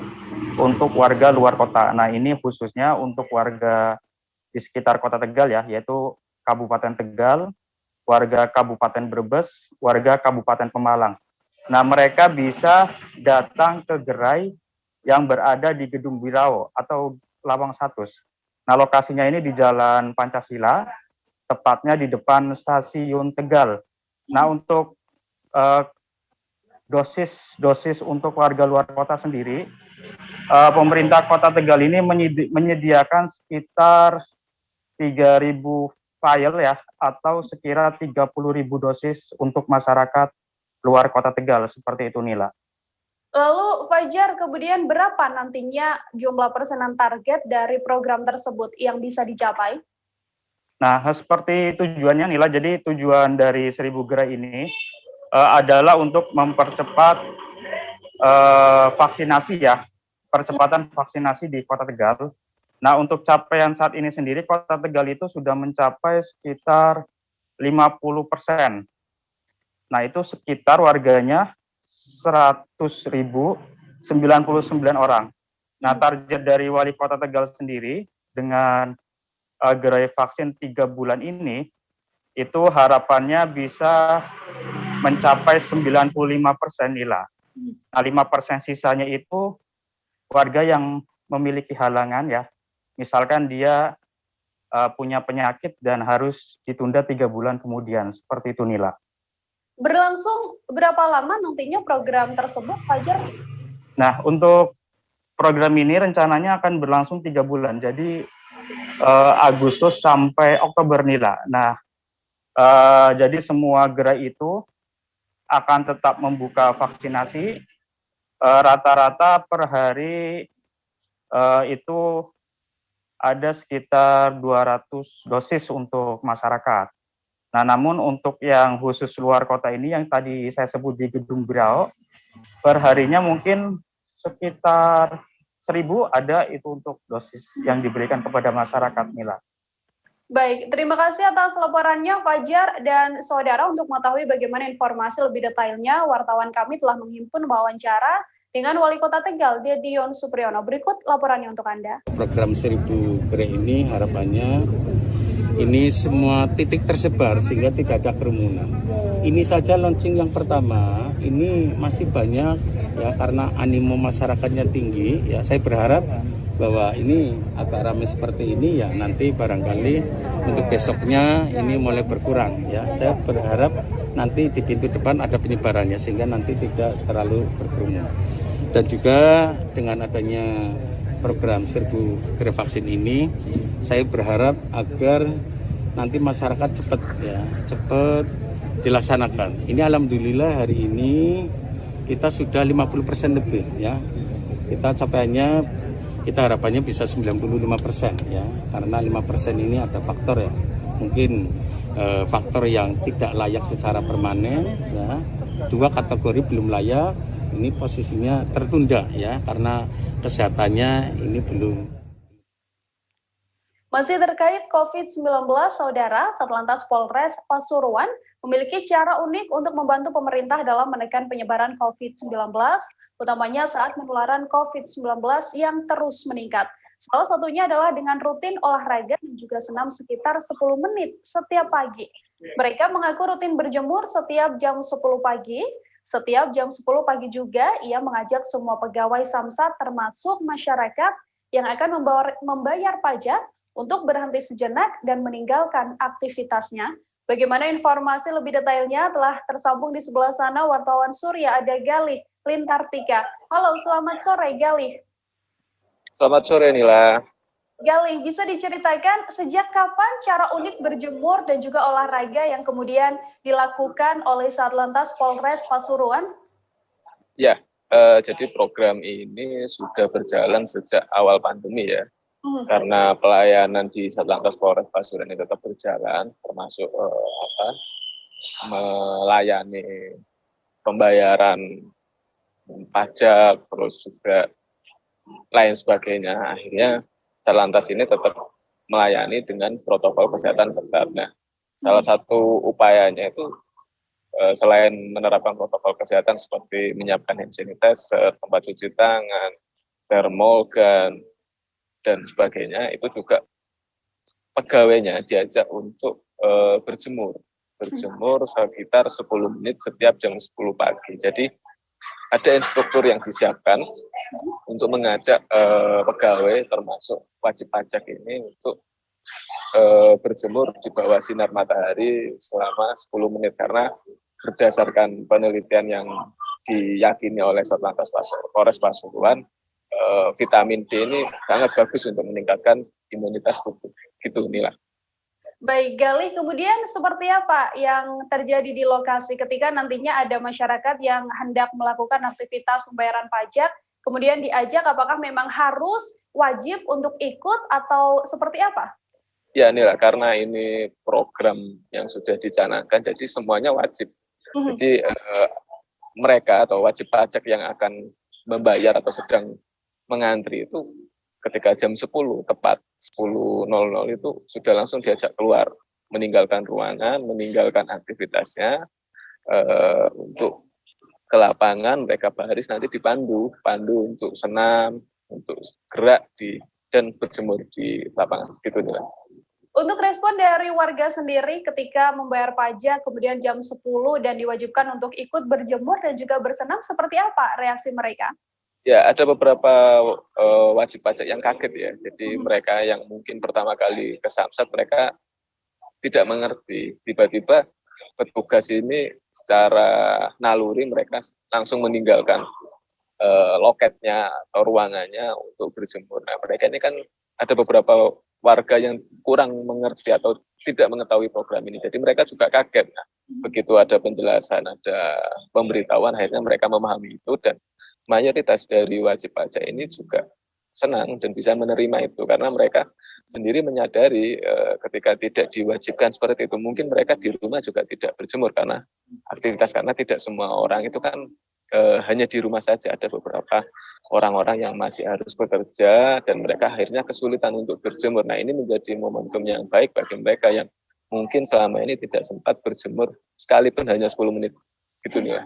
untuk warga luar kota. Nah, ini khususnya untuk warga di sekitar Kota Tegal ya, yaitu Kabupaten Tegal, warga Kabupaten Brebes, warga Kabupaten Pemalang. Nah, mereka bisa datang ke gerai yang berada di Gedung Wirao atau Lawang Satus. Nah, lokasinya ini di Jalan Pancasila, tepatnya di depan Stasiun Tegal. Nah, untuk dosis untuk warga luar kota sendiri, pemerintah Kota Tegal ini menyediakan sekitar 3.000 file ya, atau sekira 30.000 dosis untuk masyarakat luar Kota Tegal, seperti itu, Nila. Lalu Fajar, kemudian berapa nantinya jumlah persenan target dari program tersebut yang bisa dicapai? Nah, seperti tujuannya, Nila, jadi tujuan dari 1000 gerai ini adalah untuk mempercepat vaksinasi ya, percepatan vaksinasi di Kota Tegal. Nah, untuk capaian saat ini sendiri, Kota Tegal itu sudah mencapai sekitar 50%. Nah, itu sekitar warganya 100.099 orang. Nah, target dari Wali Kota Tegal sendiri dengan gerai vaksin 3 bulan ini, itu harapannya bisa mencapai 95%, Nila. Nah, 5% sisanya itu warga yang memiliki halangan ya. Misalkan dia punya penyakit dan harus ditunda 3 bulan kemudian, seperti itu, Nila. Berlangsung berapa lama nantinya program tersebut, Fajar? Nah, untuk program ini rencananya akan berlangsung 3 bulan, jadi Agustus sampai Oktober, Nila. Nah, jadi semua gerai itu akan tetap membuka vaksinasi, rata-rata per hari itu ada sekitar 200 dosis untuk masyarakat. Nah, namun untuk yang khusus luar kota ini yang tadi saya sebut di Gedung Wirao, per harinya mungkin sekitar 1000 ada itu untuk dosis yang diberikan kepada masyarakat, Mila. Baik, terima kasih atas laporannya Fajar dan saudara. Untuk mengetahui bagaimana informasi lebih detailnya, wartawan kami telah menghimpun wawancara dengan Wali Kota Tegal, Dedion Supriyono. Berikut laporannya untuk Anda. Program 1000 gerai ini harapannya ini semua titik tersebar sehingga tidak ada kerumunan. Ini saja launching yang pertama, ini masih banyak ya karena animo masyarakatnya tinggi ya, saya berharap bahwa ini agak ramai seperti ini ya nanti barangkali untuk besoknya ini mulai berkurang ya. Saya berharap nanti di pintu depan ada penyebarannya sehingga nanti tidak terlalu berkerumun. Dan juga dengan adanya program 1000 gerai vaksin ini, saya berharap agar nanti masyarakat cepat dilaksanakan. Ini alhamdulillah hari ini kita sudah 50% lebih ya. Kita harapannya bisa 95% ya. Karena 5% ini ada faktor ya. Mungkin faktor yang tidak layak secara permanen ya. 2 kategori belum layak, ini posisinya tertunda ya karena kesehatannya ini belum. Masih terkait COVID-19, Saudara, Satlantas Polres Pasuruan memiliki cara unik untuk membantu pemerintah dalam menekan penyebaran COVID-19, utamanya saat penularan COVID-19 yang terus meningkat. Salah satunya adalah dengan rutin olahraga dan juga senam sekitar 10 menit setiap pagi. Mereka mengaku rutin berjemur setiap jam 10 pagi. Setiap jam 10 pagi juga, ia mengajak semua pegawai Samsat termasuk masyarakat yang akan membayar pajak untuk berhenti sejenak dan meninggalkan aktivitasnya. Bagaimana informasi lebih detailnya telah tersambung di sebelah sana wartawan Surya ada Galih Lintartika. Halo, selamat sore Galih. Selamat sore Nila. Galih, bisa diceritakan sejak kapan cara unik berjemur dan juga olahraga yang kemudian dilakukan oleh Satlantas Polres Pasuruan? Ya, jadi program ini sudah berjalan sejak awal pandemi ya. Karena pelayanan di Satlantas Polres Pasuruan ini tetap berjalan, termasuk melayani pembayaran pajak, terus juga lain sebagainya. Akhirnya Satlantas ini tetap melayani dengan protokol kesehatan ketat. Nah, salah satu upayanya itu selain menerapkan protokol kesehatan seperti menyiapkan hand sanitizer, tempat cuci tangan, thermal gun, dan sebagainya, itu juga pegawainya diajak untuk berjemur sekitar 10 menit setiap jam 10 pagi. Jadi ada instruktur yang disiapkan untuk mengajak pegawai termasuk wajib pajak ini untuk berjemur di bawah sinar matahari selama 10 menit karena berdasarkan penelitian yang diyakini oleh Satlantas Polres Pasuruan, vitamin D ini sangat bagus untuk meningkatkan imunitas tubuh. Gitu Nila. Baik, Galih, kemudian seperti apa yang terjadi di lokasi ketika nantinya ada masyarakat yang hendak melakukan aktivitas pembayaran pajak, kemudian diajak, apakah memang harus wajib untuk ikut atau seperti apa? Ya Nila, karena ini program yang sudah dicanangkan, jadi semuanya wajib. Jadi mereka atau wajib pajak yang akan membayar atau sedang mengantri itu ketika jam 10 tepat 10.00 itu sudah langsung diajak keluar, meninggalkan ruangan, meninggalkan aktivitasnya untuk ke lapangan. Mereka baris nanti dipandu untuk senam, untuk gerak dan berjemur di lapangan. Gitu nih. Untuk respon dari warga sendiri ketika membayar pajak kemudian jam 10 dan diwajibkan untuk ikut berjemur dan juga bersenam, seperti apa reaksi mereka? Ya, ada beberapa wajib pajak yang kaget ya. Jadi mereka yang mungkin pertama kali ke Samsat, mereka tidak mengerti. Tiba-tiba petugas ini secara naluri mereka langsung meninggalkan loketnya atau ruangannya untuk berjemur. Nah, mereka ini kan ada beberapa warga yang kurang mengerti atau tidak mengetahui program ini. Jadi mereka juga kaget. Nah, begitu ada penjelasan, ada pemberitahuan, akhirnya mereka memahami itu dan mayoritas dari wajib pajak ini juga senang dan bisa menerima itu karena mereka sendiri menyadari ketika tidak diwajibkan seperti itu mungkin mereka di rumah juga tidak berjemur karena aktivitas, karena tidak semua orang itu kan hanya di rumah saja, ada beberapa orang-orang yang masih harus bekerja dan mereka akhirnya kesulitan untuk berjemur. Nah, ini menjadi momentum yang baik bagi mereka yang mungkin selama ini tidak sempat berjemur sekalipun hanya 10 menit gitu nih.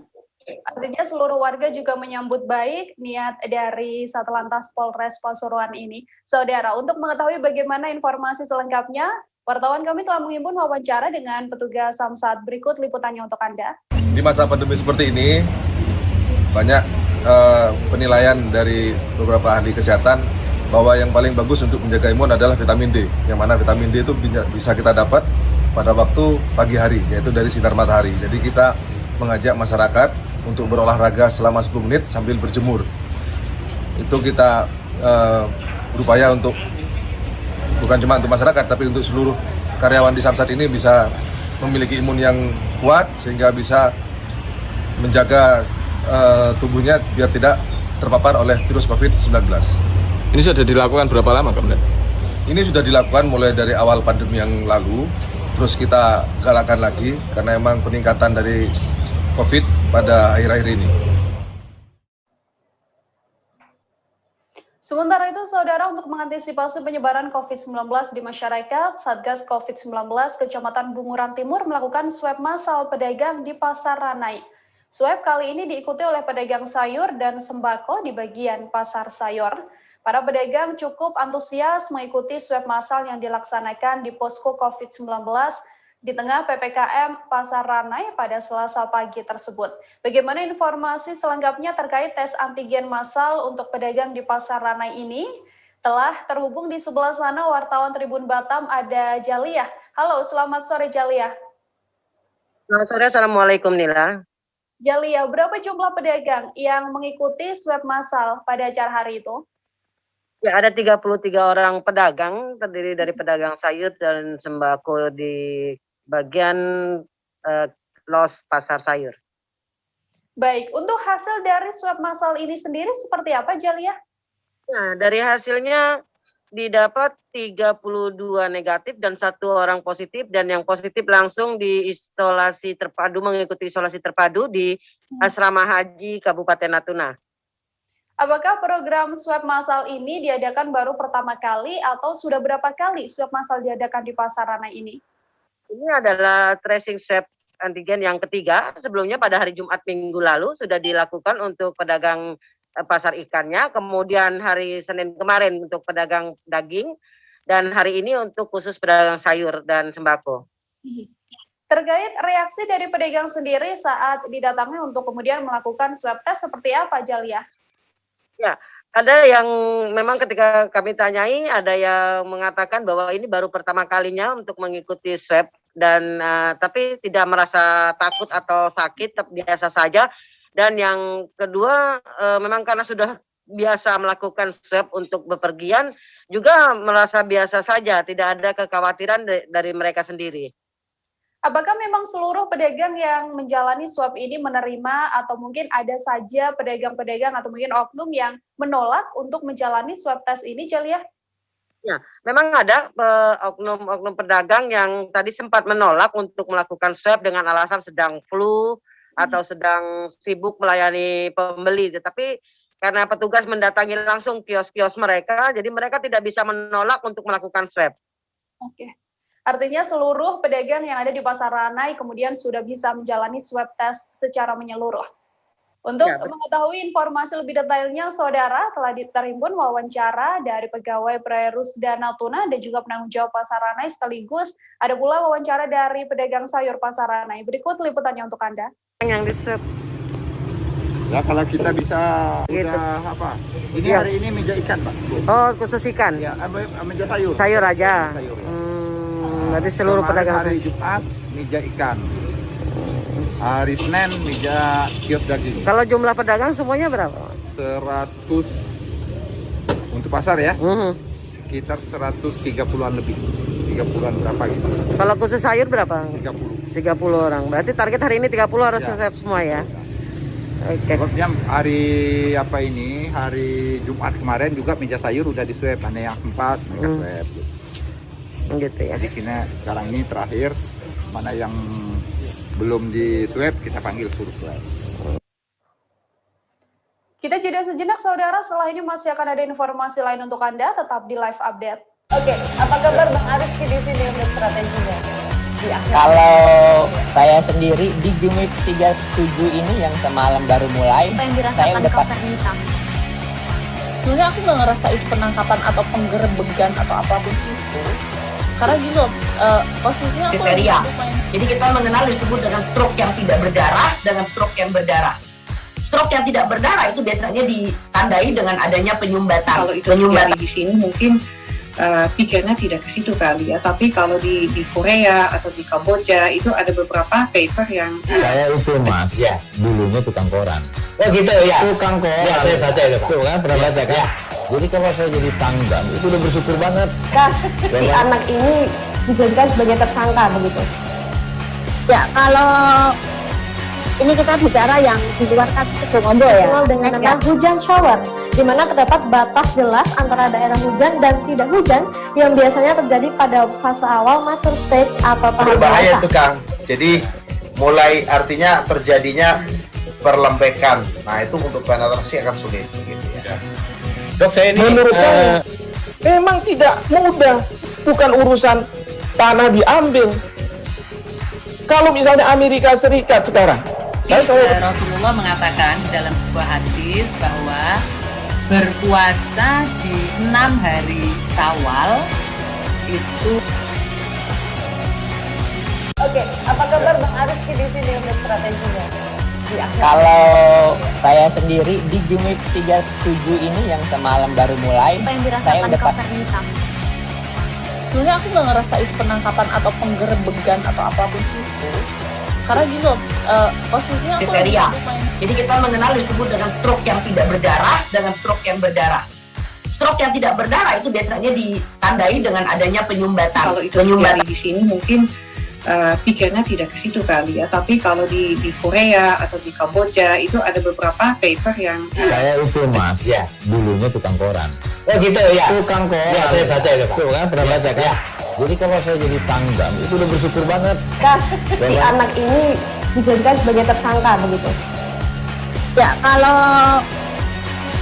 Artinya seluruh warga juga menyambut baik niat dari Satlantas Polres Pasuruan ini. Saudara, untuk mengetahui bagaimana informasi selengkapnya, wartawan kami telah menghimpun wawancara dengan petugas Samsat. Berikut liputannya untuk Anda. Di masa pandemi seperti ini, banyak penilaian dari beberapa ahli kesehatan bahwa yang paling bagus untuk menjaga imun adalah vitamin D, yang mana vitamin D itu bisa kita dapat pada waktu pagi hari, yaitu dari sinar matahari. Jadi kita mengajak masyarakat untuk berolahraga selama 10 menit sambil berjemur. Itu kita berupaya untuk bukan cuma untuk masyarakat, tapi untuk seluruh karyawan di Samsat ini bisa memiliki imun yang kuat sehingga bisa menjaga tubuhnya biar tidak terpapar oleh virus COVID-19. Ini sudah dilakukan berapa lama, Kamden? Ini sudah dilakukan mulai dari awal pandemi yang lalu, terus kita galakkan lagi karena memang peningkatan dari COVID pada akhir-akhir ini. Sementara itu, Saudara, untuk mengantisipasi penyebaran COVID-19 di masyarakat, Satgas COVID-19 Kecamatan Bunguran Timur melakukan swab massal pedagang di Pasar Ranai. Swab kali ini diikuti oleh pedagang sayur dan sembako di bagian pasar sayur. Para pedagang cukup antusias mengikuti swab massal yang dilaksanakan di posko COVID-19 di tengah PPKM Pasar Ranai pada Selasa pagi tersebut. Bagaimana informasi selengkapnya terkait tes antigen massal untuk pedagang di Pasar Ranai ini? Telah terhubung di sebelah sana wartawan Tribun Batam ada Jalia. Halo, selamat sore Jalia. Selamat sore, Assalamualaikum Nila. Jalia, berapa jumlah pedagang yang mengikuti swab massal pada acara hari itu? Ya, ada 33 orang pedagang, terdiri dari pedagang sayur dan sembako di bagian los pasar sayur. Baik, untuk hasil dari swab massal ini sendiri seperti apa, Jalia? Nah, dari hasilnya didapat 32 negatif dan 1 orang positif, dan yang positif langsung diisolasi terpadu, mengikuti isolasi terpadu di Asrama Haji Kabupaten Natuna. Apakah program swab massal ini diadakan baru pertama kali atau sudah berapa kali swab massal diadakan di Pasar Ranai ini? Ini adalah tracing swab antigen yang ketiga. Sebelumnya pada hari Jumat minggu lalu sudah dilakukan untuk pedagang pasar ikannya, kemudian hari Senin kemarin untuk pedagang daging, dan hari ini untuk khusus pedagang sayur dan sembako. Terkait reaksi dari pedagang sendiri saat didatangi untuk kemudian melakukan swab test seperti apa, Jalia? Ya, ada yang memang ketika kami tanyai, ada yang mengatakan bahwa ini baru pertama kalinya untuk mengikuti swab, dan tapi tidak merasa takut atau sakit, biasa saja. Dan yang kedua, memang karena sudah biasa melakukan swab untuk bepergian, juga merasa biasa saja, tidak ada kekhawatiran dari mereka sendiri. Apakah memang seluruh pedagang yang menjalani swab ini menerima atau mungkin ada saja pedagang-pedagang atau mungkin oknum yang menolak untuk menjalani swab test ini, Jalia? Ya, memang ada oknum-oknum pedagang yang tadi sempat menolak untuk melakukan swab dengan alasan sedang flu atau sedang sibuk melayani pembeli. Tetapi karena petugas mendatangi langsung kios-kios mereka, jadi mereka tidak bisa menolak untuk melakukan swab. Oke. Artinya seluruh pedagang yang ada di Pasar Ranai kemudian sudah bisa menjalani swab test secara menyeluruh. Untuk mengetahui informasi lebih detailnya, Saudara, telah diterhimpun wawancara dari pegawai Prerusda Natuna dan juga penanggung jawab Pasar Ranai, sekaligus ada pula wawancara dari pedagang sayur Pasar Ranai. Berikut liputannya untuk Anda. Yang di swab. Ya, kalau kita bisa udah apa? Ini hari ini meja ikan, Pak. Oh, khusus ikan? Ya, meja sayur. Sayur aja. Sayur. Berarti seluruh pedagang hari Jumat meja ikan, hari Senin meja kios daging. Kalau jumlah pedagang semuanya berapa? 100 untuk pasar ya, sekitar 130-an lebih, 30-an berapa gitu. Kalau khusus sayur berapa? 30 orang. Berarti target hari ini 30 harus selesai semua ya? Oke. Hari apa ini? Hari Jumat kemarin juga meja sayur udah di swab, ada yang 4 mereka swab. Gitu ya. Jadi sekarang ini terakhir, mana yang belum di swab kita panggil suruh swab. Kita jeda sejenak, Saudara. Setelah ini masih akan ada informasi lain untuk Anda. Tetap di live update. Oke, apa kabar Bang Ariski di sini untuk strateginya? Kalau saya sendiri di Jumip 37 ini yang semalam baru mulai, saya udah pasti. Sebenarnya aku nggak ngerasain penangkapan atau penggerbegan atau apapun itu. Karena gitu, posisinya aku kriteria. Jadi kita mengenal disebut dengan stroke yang tidak berdarah dengan stroke yang berdarah. Stroke yang tidak berdarah itu biasanya ditandai dengan adanya penyumbatan. Kalau itu terjadi di sini mungkin pikirnya tidak ke situ kali ya, tapi kalau di Korea atau di Kamboja itu ada beberapa paper yang saya itu mas, ya, dulunya tukang koran. Oh gitu ya. Tukang koran. Ya, saya baca itu Pak. Tuh kan, pernah baca kan? Ya. Jadi kalau saya jadi pangdam itu udah bersyukur banget. Si anak ini dijadikan sebagai tersangka begitu. Ya, kalau ini kita bicara yang di luar kasus Bongombo ya. Dengan nama hujan shower, di mana terdapat batas jelas antara daerah hujan dan tidak hujan yang biasanya terjadi pada fase awal mature stage atau tahap Berbahaya dewasa. itu Kang. Jadi mulai artinya terjadinya perlembekan. Nah itu untuk penetrasi akan sulit. Gitu ya. Dok, saya ini menurut saya memang tidak mudah, bukan urusan tanah diambil. Kalau misalnya Amerika Serikat sekarang, Rasulullah mengatakan dalam sebuah hadis bahwa berpuasa di 6 hari Syawal itu. Oke, apa kabar Bang Aris di sini untuk strateginya? Kalau saya sendiri di Jumip 37 ini yang semalam baru mulai, saya udah Sebenarnya aku nggak ngerasa itu penangkapan atau penggerebegan atau apapun itu. Karena gini loh, posisinya aku kriteria. Jadi kita mengenal disebut dengan stroke yang tidak berdarah dengan stroke yang berdarah. Stroke yang tidak berdarah itu biasanya ditandai dengan adanya penyumbatan. Kalau itu terjadi di sini mungkin pikirnya tidak ke situ kali ya, tapi kalau di Korea atau di Kamboja itu ada beberapa paper yang saya itu mas, ya, dulunya tukang koran. Oh gitu ya. Tukang koran. Ya, saya baca itu Pak. Tuh kan, pernah baca kan? Ya. Jadi kalau saya jadi pangdam itu udah bersyukur banget. Si anak ini dijadikan sebagai tersangka begitu. Ya, kalau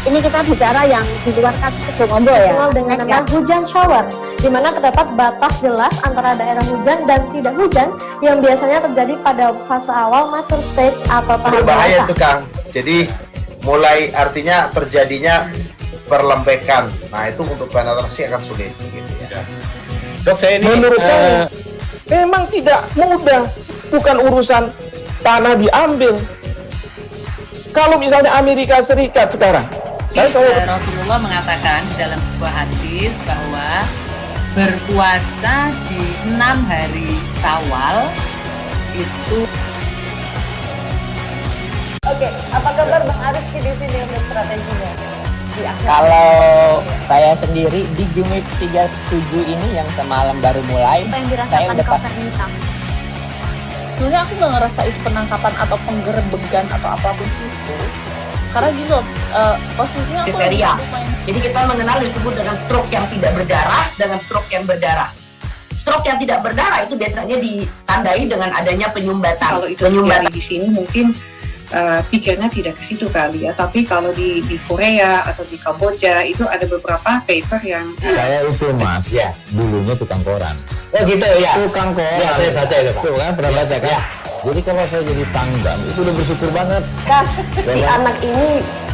ini kita bicara yang di luar kasus Bongombo ya. Dengan nama hujan shower, di mana terdapat batas jelas antara daerah hujan dan tidak hujan yang biasanya terjadi pada fase awal mature stage atau tahap Berbahaya dewasa. itu Kang. Jadi mulai artinya terjadinya perlembekan. Nah itu untuk penetrasi akan sulit. Gitu ya. Dok, saya ini menurut saya memang tidak mudah, bukan urusan tanah diambil. Kalau misalnya Amerika Serikat sekarang, Rasulullah mengatakan dalam sebuah hadis bahwa berpuasa di 6 hari Syawal itu. Oke, apa kabar Bang Aris di sini untuk strateginya? Kalau saya sendiri di Jumip 37 ini yang semalam baru mulai, saya udah Sebenarnya aku nggak ngerasa itu penangkapan atau penggerebegan atau apapun itu. Karena gini loh, posisinya aku kriteria. Jadi kita mengenal disebut dengan stroke yang tidak berdarah dengan stroke yang berdarah. Stroke yang tidak berdarah itu biasanya ditandai dengan adanya penyumbatan. Kalau itu terjadi di sini mungkin pikirnya tidak ke situ kali ya, tapi kalau di Korea atau di Kamboja itu ada beberapa paper yang saya itu mas, ya, dulunya tukang koran. Oh gitu ya. Tukang koran. Ya, saya baca itu Pak. Tuh kan, pernah baca kan? Ya. Jadi kalau saya jadi pangdam itu udah bersyukur banget. Si anak ini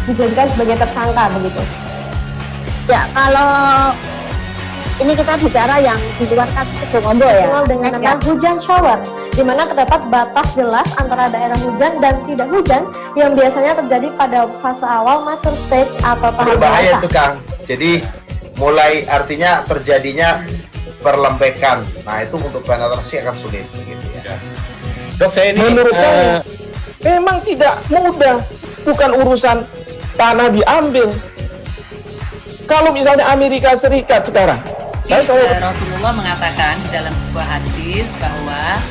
dijadikan sebagai tersangka begitu. Ya, kalau ini kita bicara yang di luar kasus Bongombo ya. Dengan nama hujan shower, di mana terdapat batas jelas antara daerah hujan dan tidak hujan yang biasanya terjadi pada fase awal mature stage atau tahap Berbahaya dewasa. itu Kang. Jadi mulai artinya terjadinya perlembekan. Nah itu untuk penetrasi akan sulit. Gitu ya. Dok, saya ini menurut saya memang tidak mudah, bukan urusan tanah diambil. Kalau misalnya Amerika Serikat sekarang, Rasulullah mengatakan dalam sebuah hadis bahwa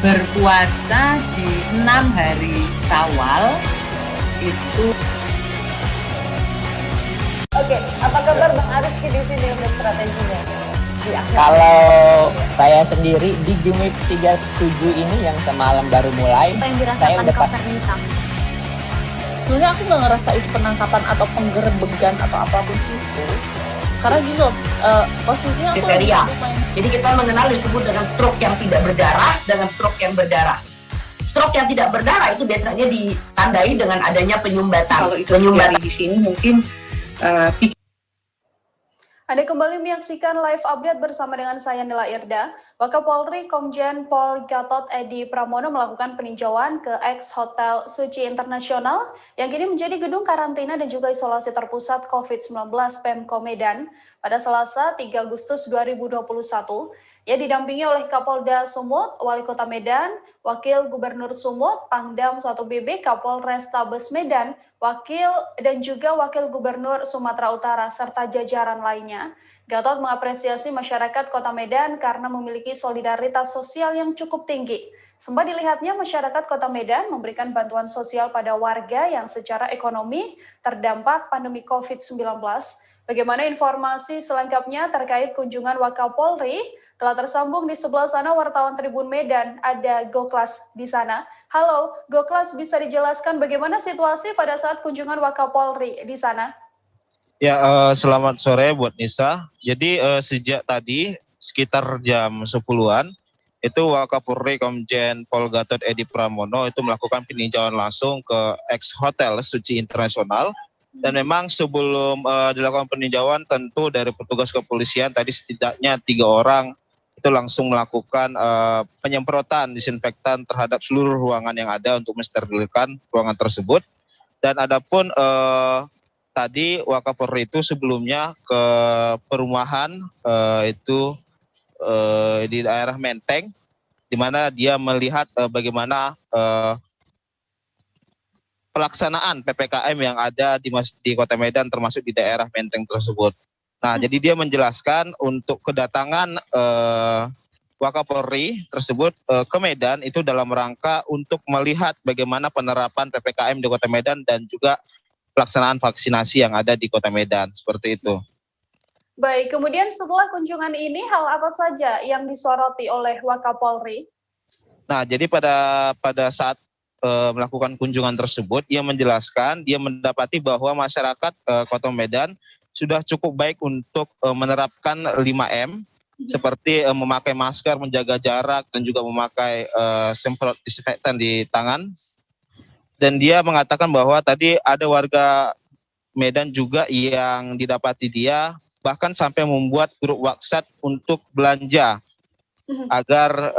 berpuasa di 6 hari Syawal itu. Oke, apa kabar Bang Aris di sini untuk strateginya? Kalau saya sendiri di Jumip 37 ini yang semalam baru mulai, saya udah Sebenarnya aku nggak ngerasa itu penangkapan atau penggerebegan atau apapun itu. Karena gini loh, posisinya aku kriteria. Jadi kita mengenal disebut dengan stroke yang tidak berdarah dengan stroke yang berdarah. Stroke yang tidak berdarah itu biasanya ditandai dengan adanya penyumbatan. Kalau itu terjadi di sini mungkin Anda kembali menyaksikan live update bersama dengan saya Nila Irda. Wakapolri Komjen Pol Gatot Edi Pramono melakukan peninjauan ke ex Hotel Suci Internasional yang kini menjadi gedung karantina dan juga isolasi terpusat COVID-19 Pemko Medan pada Selasa 3 Agustus 2021. Ia didampingi oleh Kapolda Sumut, Wali Kota Medan, Wakil Gubernur Sumut, Pangdam 1BB, Kapolrestabes Medan, dan juga Wakil Gubernur Sumatera Utara serta jajaran lainnya. Gatot mengapresiasi masyarakat Kota Medan karena memiliki solidaritas sosial yang cukup tinggi. Sempat dilihatnya masyarakat Kota Medan memberikan bantuan sosial pada warga yang secara ekonomi terdampak pandemi COVID-19. Bagaimana informasi selengkapnya terkait kunjungan Wakapolri? Telah tersambung di sebelah sana wartawan Tribun Medan, ada Goklas di sana. Halo, Goklas, bisa dijelaskan bagaimana situasi pada saat kunjungan Wakapolri di sana? Ya, selamat sore buat Nisa. Jadi sejak tadi sekitar jam 10-an itu Wakapolri Komjen Pol Gatot Edi Pramono itu melakukan peninjauan langsung ke ex Hotel Suci Internasional. Dan memang sebelum dilakukan peninjauan tentu dari petugas kepolisian tadi setidaknya 3 orang itu langsung melakukan penyemprotan disinfektan terhadap seluruh ruangan yang ada untuk mensterilkan ruangan tersebut. Dan adapun tadi Wakapolri itu sebelumnya ke perumahan di daerah Menteng, di mana dia melihat bagaimana pelaksanaan PPKM yang ada di Kota Medan termasuk di daerah Menteng tersebut. Nah, jadi dia menjelaskan untuk kedatangan Wakapolri tersebut ke Medan itu dalam rangka untuk melihat bagaimana penerapan PPKM di Kota Medan dan juga pelaksanaan vaksinasi yang ada di Kota Medan, seperti itu. Baik, kemudian setelah kunjungan ini, hal apa saja yang disoroti oleh Wakapolri? Nah, jadi pada saat melakukan kunjungan tersebut, ia menjelaskan, dia mendapati bahwa masyarakat Kota Medan sudah cukup baik untuk menerapkan 5M, seperti memakai masker, menjaga jarak, dan juga memakai semprot disinfektan di tangan. Dan dia mengatakan bahwa tadi ada warga Medan juga yang didapati dia bahkan sampai membuat grup WhatsApp untuk belanja agar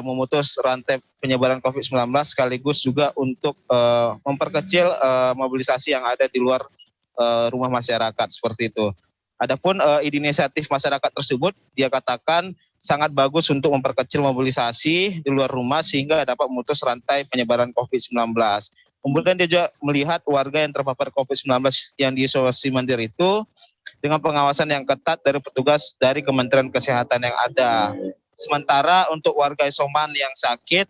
memutus rantai penyebaran COVID-19 sekaligus juga untuk memperkecil mobilisasi yang ada di luar rumah masyarakat, seperti itu. Adapun inisiatif masyarakat tersebut dia katakan sangat bagus untuk memperkecil mobilisasi di luar rumah sehingga dapat memutus rantai penyebaran COVID-19. Kemudian dia juga melihat warga yang terpapar COVID-19 yang diisolasi mandiri itu dengan pengawasan yang ketat dari petugas dari Kementerian Kesehatan yang ada. Sementara untuk warga isoman yang sakit,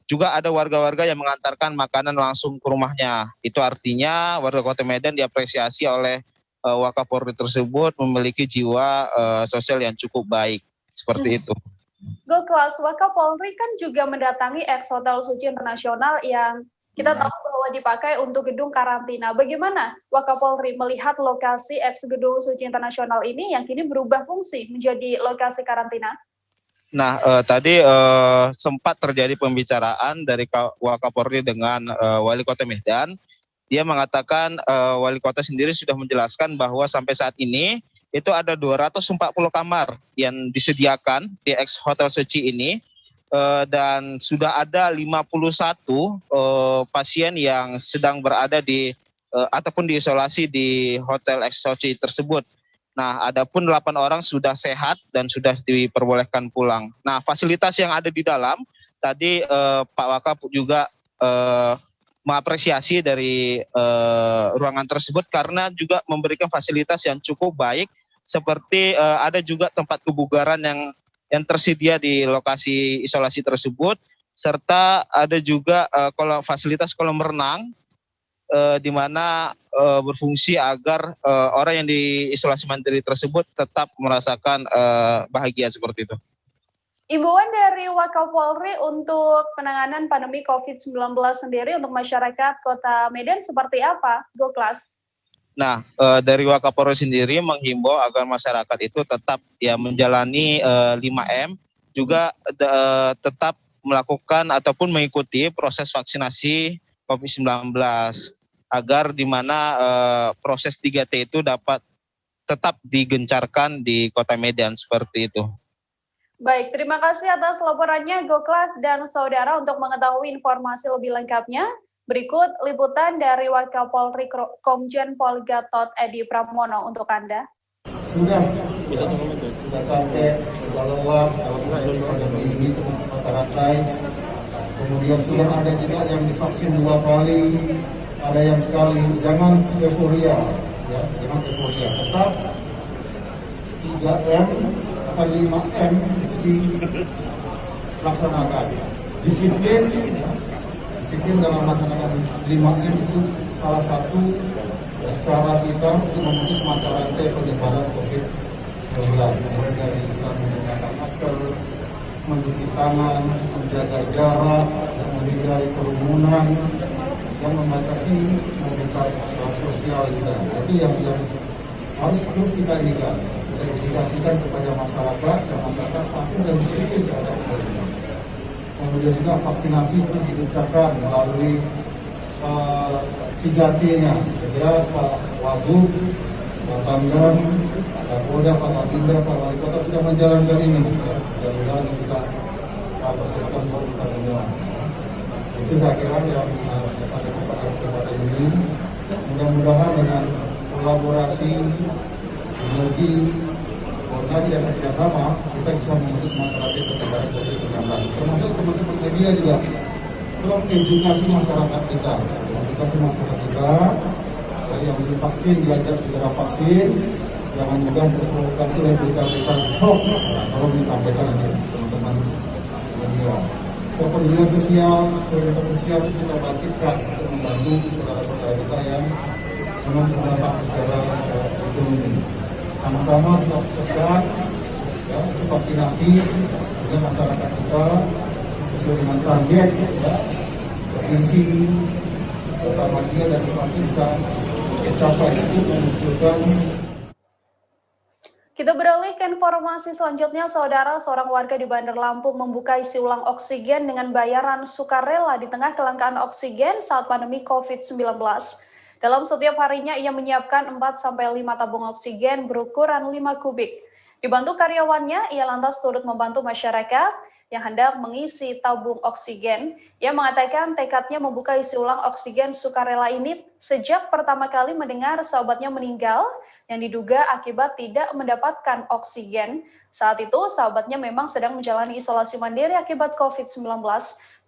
juga ada warga-warga yang mengantarkan makanan langsung ke rumahnya. Itu artinya warga Kota Medan diapresiasi oleh Wakapolri tersebut memiliki jiwa sosial yang cukup baik. Seperti itu. Goklas, Wakapolri kan juga mendatangi ex Hotel Suci Internasional yang kita tahu bahwa dipakai untuk gedung karantina. Bagaimana Wakapolri melihat lokasi ex gedung Suci Internasional ini yang kini berubah fungsi menjadi lokasi karantina? Nah, tadi sempat terjadi pembicaraan dari Wakapolri dengan Wali Kota Medan. Dia mengatakan Wali Kota sendiri sudah menjelaskan bahwa sampai saat ini itu ada 240 kamar yang disediakan di ex Hotel Suci ini. Dan sudah ada 51 pasien yang sedang berada di ataupun diisolasi di Hotel Ex Suci tersebut. Nah, adapun 8 orang sudah sehat dan sudah diperbolehkan pulang. Nah, fasilitas yang ada di dalam tadi Pak Wakap juga mengapresiasi dari ruangan tersebut karena juga memberikan fasilitas yang cukup baik, seperti ada juga tempat kebugaran yang tersedia di lokasi isolasi tersebut, serta ada juga fasilitas kolam renang di mana berfungsi agar orang yang diisolasi mandiri tersebut tetap merasakan bahagia, seperti itu. Imbauan dari Wakapolri untuk penanganan pandemi COVID-19 sendiri untuk masyarakat Kota Medan seperti apa, Goklas? Nah, dari Wakapolri sendiri menghimbau agar masyarakat itu tetap menjalani 5M, juga tetap melakukan ataupun mengikuti proses vaksinasi COVID-19 agar di mana proses 3T itu dapat tetap digencarkan di Kota Medan, seperti itu. Baik, terima kasih atas laporannya Goklas dan saudara. Untuk mengetahui informasi lebih lengkapnya, berikut liputan dari Wakapolri Komjen Pol Gatot Edi Pramono untuk Anda. Sudah capek, sudah lelah dalam menghadapi pandemi ini masyarakat. Kemudian sudah ada juga yang divaksin 2 kali, ada yang sekali. Jangan euforia, ya, jangan euforia. Tetap 3M atau 5M dilaksanakan. Disiplin dalam melaksanakan 5M itu salah satu cara kita untuk memutus mata rantai penyebaran COVID-19. Mulai dari kita menggunakan masker, mencuci tangan, menjaga jarak, dan menghindari kerumunan, dan membatasi mobilitas sosial kita. Itu yang harus terus kita inikan, kita edukasikan kepada masyarakat, dan masyarakat patuh dan disiplin terhadap pemerintah. Kemudian juga vaksinasi itu diucapkan melalui 3T-nya. Saya kira Pak Wagub, Pak Pangdam, Pak Polda, Pak Kabinda, Pak Wali Kota sudah menjalankan ini. Mudah-mudahan bisa bersama buat kita semua. Itu saya kira yang saya sampaikan pada kesempatan ini. Mudah-mudahan dengan kolaborasi, sinergi, koordinasi dan kerjasama, kita bisa memutus masyarakat penyebaran COVID-19. Termasuk teman-teman media juga tolong edukasi masyarakat kita, yang belum vaksin diajak segera vaksin, jangan juga terprovokasi oleh berita-berita hoax. Kalau disampaikan nanti teman-teman media. Kepedulian sosial, solidaritas sosial itu kita bangkitkan untuk membantu saudara-saudara kita yang memang terdampak secara ekonomi. Sama-sama kita sukseskan, ya, untuk vaksinasi dengan masyarakat kita sesuai dengan target, ya, provinsi, kota Madia dan Bupati bisa mencapai itu memunculkan. Kita beralih ke informasi selanjutnya, saudara. Seorang warga di Bandar Lampung membuka isi ulang oksigen dengan bayaran sukarela di tengah kelangkaan oksigen saat pandemi COVID-19. Dalam setiap harinya ia menyiapkan 4-5 tabung oksigen berukuran 5 kubik. Dibantu karyawannya, ia lantas turut membantu masyarakat yang hendak mengisi tabung oksigen. Ia mengatakan tekadnya membuka isi ulang oksigen sukarela ini sejak pertama kali mendengar sahabatnya meninggal yang diduga akibat tidak mendapatkan oksigen. Saat itu sahabatnya memang sedang menjalani isolasi mandiri akibat COVID-19.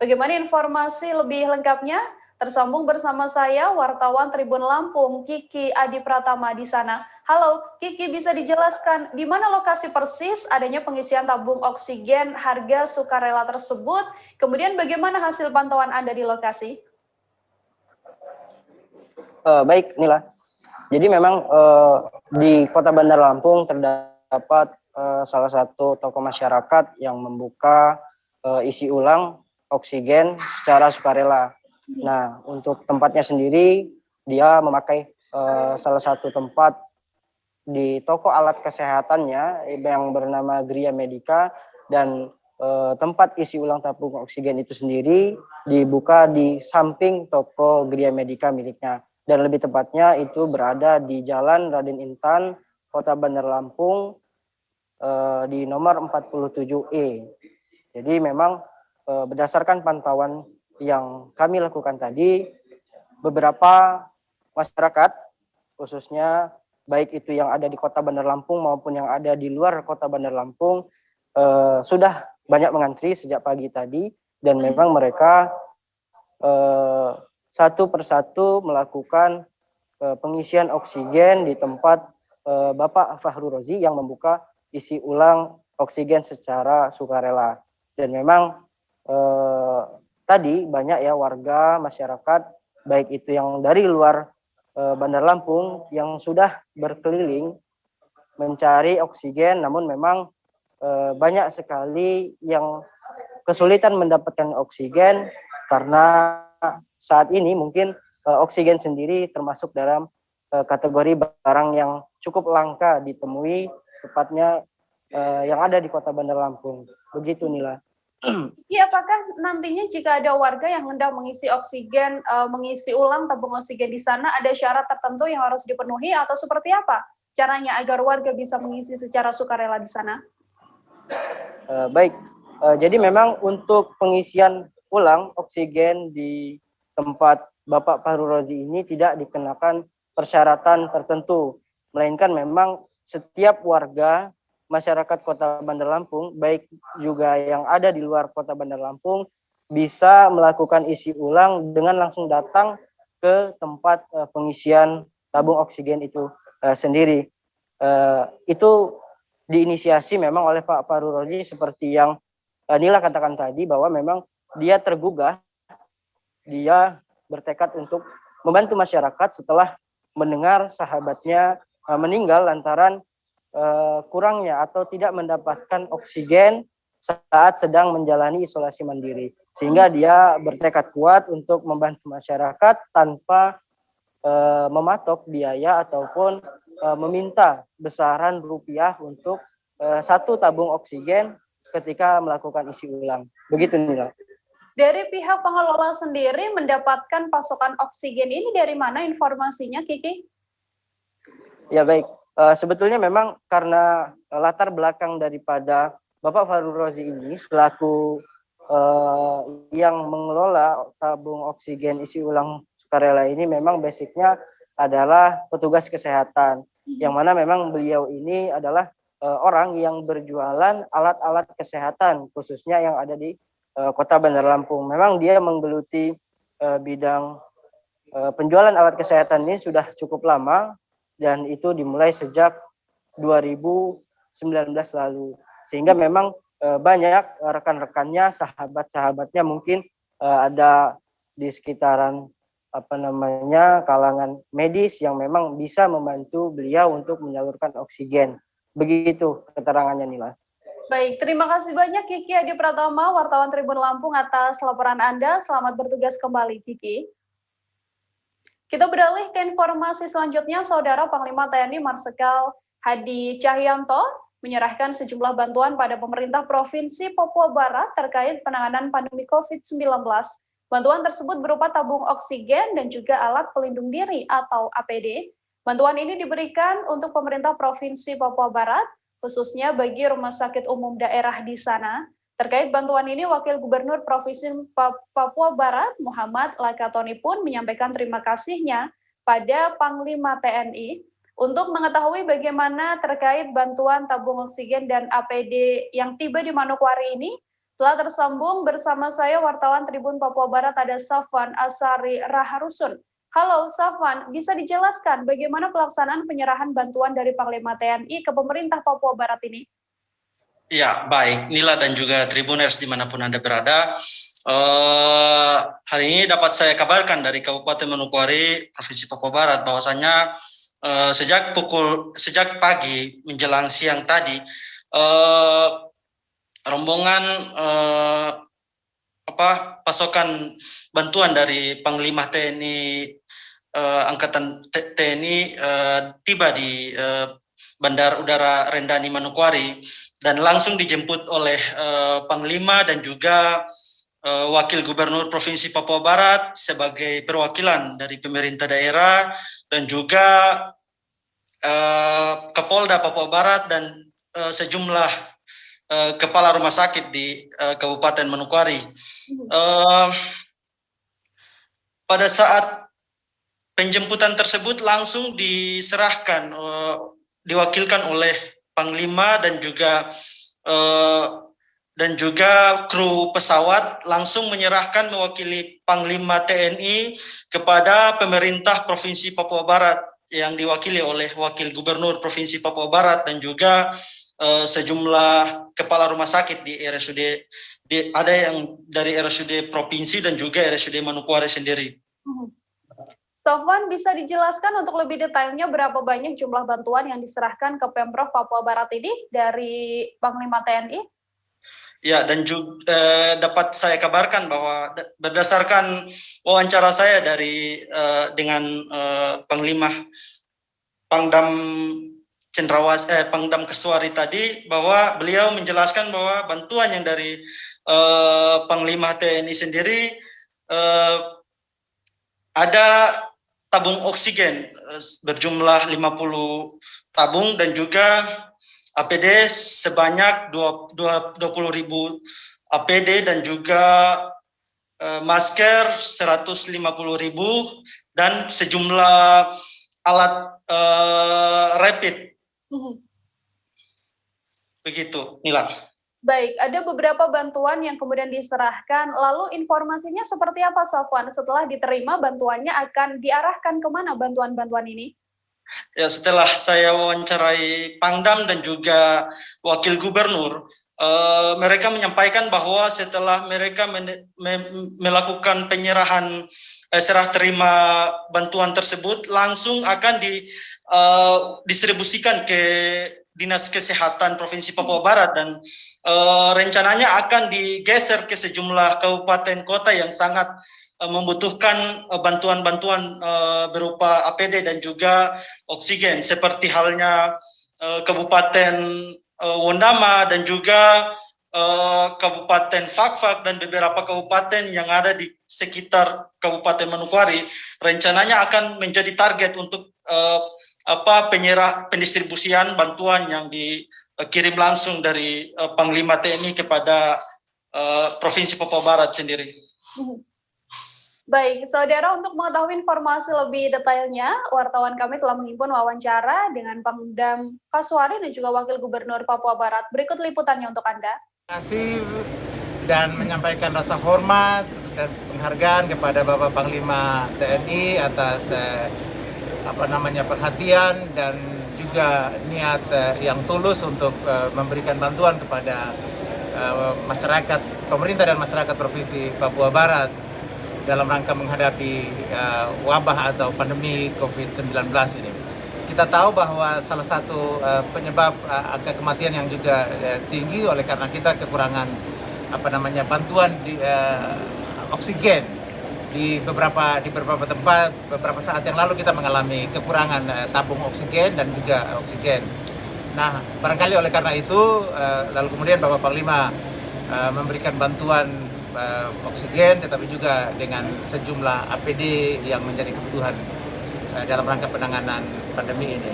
Bagaimana informasi lebih lengkapnya? Tersambung bersama saya, wartawan Tribun Lampung, Kiki Adi Pratama di sana. Halo, Kiki, bisa dijelaskan di mana lokasi persis adanya pengisian tabung oksigen harga sukarela tersebut? Kemudian bagaimana hasil pantauan Anda di lokasi? Baik, Nila. Jadi memang di Kota Bandar Lampung terdapat salah satu toko masyarakat yang membuka isi ulang oksigen secara sukarela. Nah, untuk tempatnya sendiri, dia memakai salah satu tempat di toko alat kesehatannya yang bernama Gria Medica, dan tempat isi ulang tabung oksigen itu sendiri dibuka di samping toko Gria Medica miliknya. Dan lebih tepatnya itu berada di Jalan Raden Intan, Kota Bandar Lampung, di nomor 47E. Jadi memang berdasarkan pantauan yang kami lakukan tadi, beberapa masyarakat, khususnya baik itu yang ada di Kota Bandar Lampung maupun yang ada di luar Kota Bandar Lampung, sudah banyak mengantri sejak pagi tadi, dan memang mereka satu persatu melakukan pengisian oksigen di tempat Bapak Fahru Rozi yang membuka isi ulang oksigen secara sukarela. Dan memang tadi banyak ya warga masyarakat, baik itu yang dari luar Bandar Lampung yang sudah berkeliling mencari oksigen, namun memang banyak sekali yang kesulitan mendapatkan oksigen karena saat ini mungkin oksigen sendiri termasuk dalam kategori barang yang cukup langka ditemui, tepatnya yang ada di Kota Bandar Lampung. Begitu, Nila. Iya, apakah nantinya jika ada warga yang hendak mengisi oksigen, mengisi ulang tabung oksigen di sana, ada syarat tertentu yang harus dipenuhi atau seperti apa caranya agar warga bisa mengisi secara sukarela di sana? Baik, jadi memang untuk pengisian ulang oksigen di tempat Bapak Fahru Rozi ini tidak dikenakan persyaratan tertentu, melainkan memang setiap warga masyarakat Kota Bandar Lampung, baik juga yang ada di luar Kota Bandar Lampung, bisa melakukan isi ulang dengan langsung datang ke tempat pengisian tabung oksigen itu sendiri. Itu diinisiasi memang oleh Pak Fahru Rozi seperti yang Nila katakan tadi, bahwa memang dia tergugah, dia bertekad untuk membantu masyarakat setelah mendengar sahabatnya meninggal lantaran kurangnya atau tidak mendapatkan oksigen saat sedang menjalani isolasi mandiri, sehingga dia bertekad kuat untuk membantu masyarakat tanpa mematok biaya ataupun meminta besaran rupiah untuk satu tabung oksigen ketika melakukan isi ulang. Begitu, Nila. Dari pihak pengelola sendiri mendapatkan pasokan oksigen ini dari mana informasinya, Kiki? Ya baik, sebetulnya memang karena latar belakang daripada Bapak Fahru Rozi ini selaku yang mengelola tabung oksigen isi ulang sukarela ini memang basicnya adalah petugas kesehatan, yang mana memang beliau ini adalah orang yang berjualan alat-alat kesehatan khususnya yang ada di Kota Bandar Lampung. Memang dia menggeluti bidang penjualan alat kesehatan ini sudah cukup lama, dan itu dimulai sejak 2019 lalu, sehingga memang banyak rekan-rekannya, sahabat-sahabatnya mungkin ada di sekitaran kalangan medis yang memang bisa membantu beliau untuk menyalurkan oksigen. Begitu keterangannya, Nila. Baik, terima kasih banyak Kiki Adi Pratama, wartawan Tribun Lampung atas laporan Anda. Selamat bertugas kembali, Kiki. Kita beralih ke informasi selanjutnya. Saudara Panglima TNI Marsikal Hadi Cahyanto menyerahkan sejumlah bantuan pada pemerintah Provinsi Papua Barat terkait penanganan pandemi COVID-19. Bantuan tersebut berupa tabung oksigen dan juga alat pelindung diri atau APD. Bantuan ini diberikan untuk pemerintah Provinsi Papua Barat, khususnya bagi rumah sakit umum daerah di sana. Terkait bantuan ini, Wakil Gubernur Provinsi Papua Barat, Muhammad Lakatoni pun menyampaikan terima kasihnya pada Panglima TNI. Untuk mengetahui bagaimana terkait bantuan tabung oksigen dan APD yang tiba di Manokwari ini, telah tersambung bersama saya wartawan Tribun Papua Barat ada Safwan Asari Raharusun. Halo Safwan, bisa dijelaskan bagaimana pelaksanaan penyerahan bantuan dari Panglima TNI ke pemerintah Papua Barat ini? Ya, baik. Nila dan juga Tribuners dimanapun Anda berada. Hari ini dapat saya kabarkan dari Kabupaten Manokwari, Provinsi Papua Barat, bahwasanya sejak pagi menjelang siang tadi, rombongan pasokan bantuan dari Panglima TNI Angkatan TNI tiba di Bandar Udara Rendani Manokwari dan langsung dijemput oleh Panglima dan juga Wakil Gubernur Provinsi Papua Barat sebagai perwakilan dari pemerintah daerah dan juga Kapolda Papua Barat dan sejumlah kepala rumah sakit di Kabupaten Manokwari. Pada saat penjemputan tersebut langsung diserahkan, diwakilkan oleh Panglima dan juga kru pesawat langsung menyerahkan mewakili Panglima TNI kepada pemerintah Provinsi Papua Barat yang diwakili oleh Wakil Gubernur Provinsi Papua Barat dan juga sejumlah kepala rumah sakit di RSUD, ada yang dari RSUD Provinsi dan juga RSUD Manokwari sendiri. Sofwan, bisa dijelaskan untuk lebih detailnya berapa banyak jumlah bantuan yang diserahkan ke Pemprov Papua Barat ini dari Panglima TNI? Ya, dan juga dapat saya kabarkan bahwa berdasarkan wawancara saya dengan Panglima Pangdam Pangdam Kesuari tadi, bahwa beliau menjelaskan bahwa bantuan yang dari Panglima TNI sendiri ada tabung oksigen berjumlah 50 tabung dan juga APD sebanyak 20.000 APD dan juga masker 150.000 dan sejumlah alat rapid. Begitu, Nila. Baik, ada beberapa bantuan yang kemudian diserahkan. Lalu informasinya seperti apa, Safwan? Setelah diterima, bantuannya akan diarahkan kemana bantuan-bantuan ini? Ya, setelah saya wawancarai Pangdam dan juga Wakil Gubernur, mereka menyampaikan bahwa setelah mereka melakukan penyerahan serah terima bantuan tersebut, langsung akan didistribusikan ke Dinas Kesehatan Provinsi Papua Barat dan rencananya akan digeser ke sejumlah kabupaten kota yang sangat membutuhkan bantuan-bantuan berupa APD dan juga oksigen, seperti halnya Kabupaten Wondama dan juga Kabupaten Fakfak dan beberapa kabupaten yang ada di sekitar Kabupaten Manokwari. Rencananya akan menjadi target untuk pendistribusian bantuan yang dikirim langsung dari Panglima TNI kepada Provinsi Papua Barat sendiri. Baik, saudara, untuk mengetahui informasi lebih detailnya, wartawan kami telah menghimpun wawancara dengan Pangdam Kasuari dan juga Wakil Gubernur Papua Barat. Berikut liputannya untuk Anda. Terima kasih dan menyampaikan rasa hormat dan penghargaan kepada Bapak Panglima TNI atas perhatian dan juga niat yang tulus untuk memberikan bantuan kepada masyarakat, pemerintah dan masyarakat Provinsi Papua Barat dalam rangka menghadapi wabah atau pandemi COVID-19 ini. Kita tahu bahwa salah satu penyebab angka kematian yang juga tinggi oleh karena kita kekurangan bantuan oksigen di beberapa tempat. Beberapa saat yang lalu kita mengalami kekurangan tabung oksigen dan juga oksigen. Nah, barangkali oleh karena itu lalu kemudian Bapak Panglima memberikan bantuan oksigen, tetapi juga dengan sejumlah APD yang menjadi kebutuhan dalam rangka penanganan pandemi ini.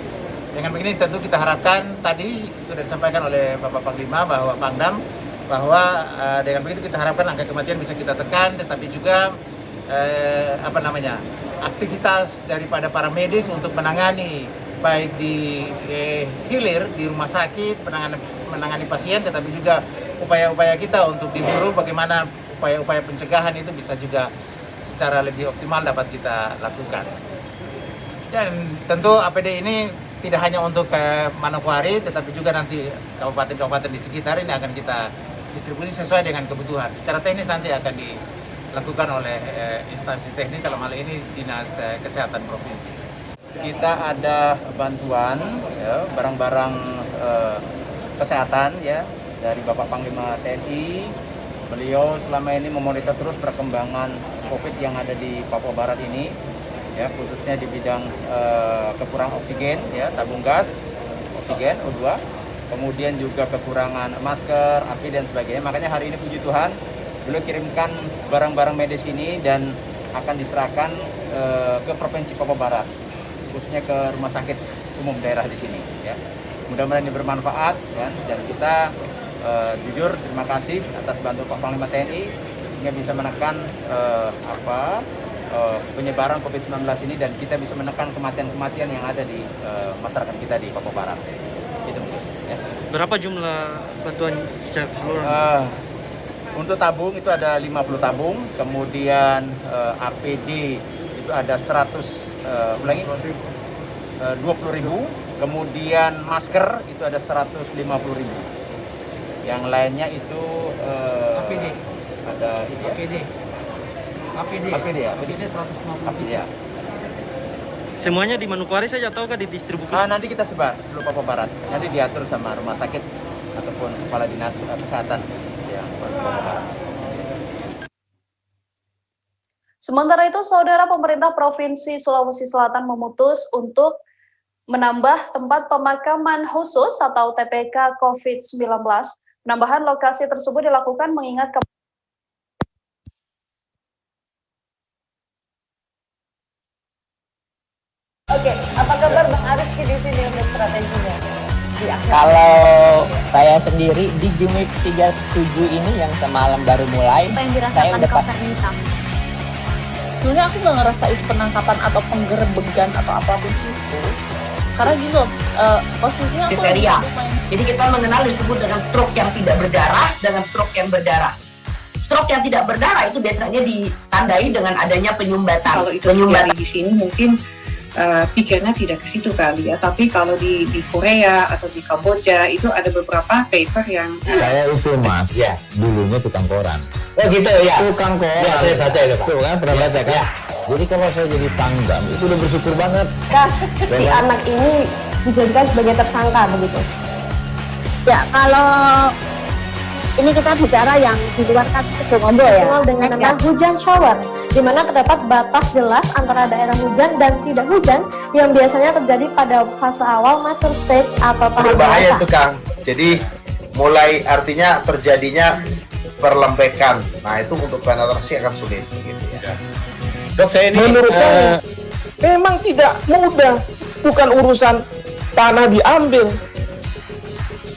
Dengan begini tentu kita harapkan, tadi sudah disampaikan oleh Bapak Panglima bahwa Pangdam, bahwa dengan begitu kita harapkan angka kematian bisa kita tekan, tetapi juga aktivitas daripada para medis untuk menangani baik di hilir di rumah sakit, menangani pasien, tetapi juga upaya-upaya kita untuk di hulu bagaimana upaya-upaya pencegahan itu bisa juga secara lebih optimal dapat kita lakukan. Dan tentu APD ini tidak hanya untuk Manokwari, tetapi juga nanti kabupaten-kabupaten di sekitar ini akan kita distribusi sesuai dengan kebutuhan. Secara teknis nanti akan dilakukan oleh instansi teknis, dalam hal ini Dinas Kesehatan Provinsi. Kita ada bantuan barang-barang kesehatan dari Bapak Panglima TNI. Beliau selama ini memonitor terus perkembangan COVID yang ada di Papua Barat ini, khususnya di bidang kekurangan oksigen, tabung gas, oksigen O2, kemudian juga kekurangan masker, APD dan sebagainya. Makanya hari ini puji Tuhan, beliau kirimkan barang-barang medis ini dan akan diserahkan ke Provinsi Papua Barat, khususnya ke rumah sakit umum daerah di sini. Mudah-mudahan ini bermanfaat dan kita jujur terima kasih atas bantuan Pak Panglima TNI sehingga bisa menekan penyebaran COVID-19 ini dan kita bisa menekan kematian-kematian yang ada di masyarakat kita di Papua Barat. Itu ya. Berapa jumlah bantuan secara keseluruhan? Untuk tabung itu ada 50 tabung, kemudian APD itu ada 20.000, kemudian masker itu ada 150.000. Yang lainnya itu APD. Ada APD 150 APD ya. Semuanya di Manokwari saja ataukah didistribusi? Nanti kita sebar seluruh Papua Barat. Nanti diatur sama rumah sakit ataupun kepala dinas kesehatan Papua Barat. Sementara itu, saudara, pemerintah Provinsi Sulawesi Selatan memutus untuk menambah tempat pemakaman khusus atau TPK COVID-19. Penambahan lokasi tersebut dilakukan mengingat Oke, apa kabar Bang Arif di sini untuk strateginya? Kalau saya sendiri di Jumip 37 ini yang semalam baru mulai, saya udah sebenarnya aku nggak ngerasain penangkapan atau penggerebegan atau apapun itu, karena gitu posisinya aku kriteria. Jadi kita mengenal disebut dengan stroke yang tidak berdarah dengan stroke yang berdarah. Stroke yang tidak berdarah itu biasanya ditandai dengan adanya penyumbatan. Kalau itu terjadi di sini mungkin pikirnya tidak ke situ kali ya, tapi kalau di Korea atau di Kamboja itu ada beberapa paper yang saya itu mas, dulunya tukang koran. Oh gitu ya. Tukang koran. Ya, saya baca itu Pak. Tuh kan pernah baca kan? Ya. Jadi kalau saya jadi pangdam itu udah bersyukur banget. Si anak ini dijadikan sebagai tersangka begitu. Ya kalau ini kita bicara yang di luar kasus Situbondo ya. Dikenal dengan nama hujan shower, di mana terdapat batas jelas antara daerah hujan dan tidak hujan yang biasanya terjadi pada fase awal master stage atau tahap Berbahaya dewasa. itu Kang. Jadi mulai artinya terjadinya perlembekan. Nah itu untuk penetrasi akan sulit. Gitu ya. Dok, saya ini menurut saya memang tidak mudah, bukan urusan tanah diambil.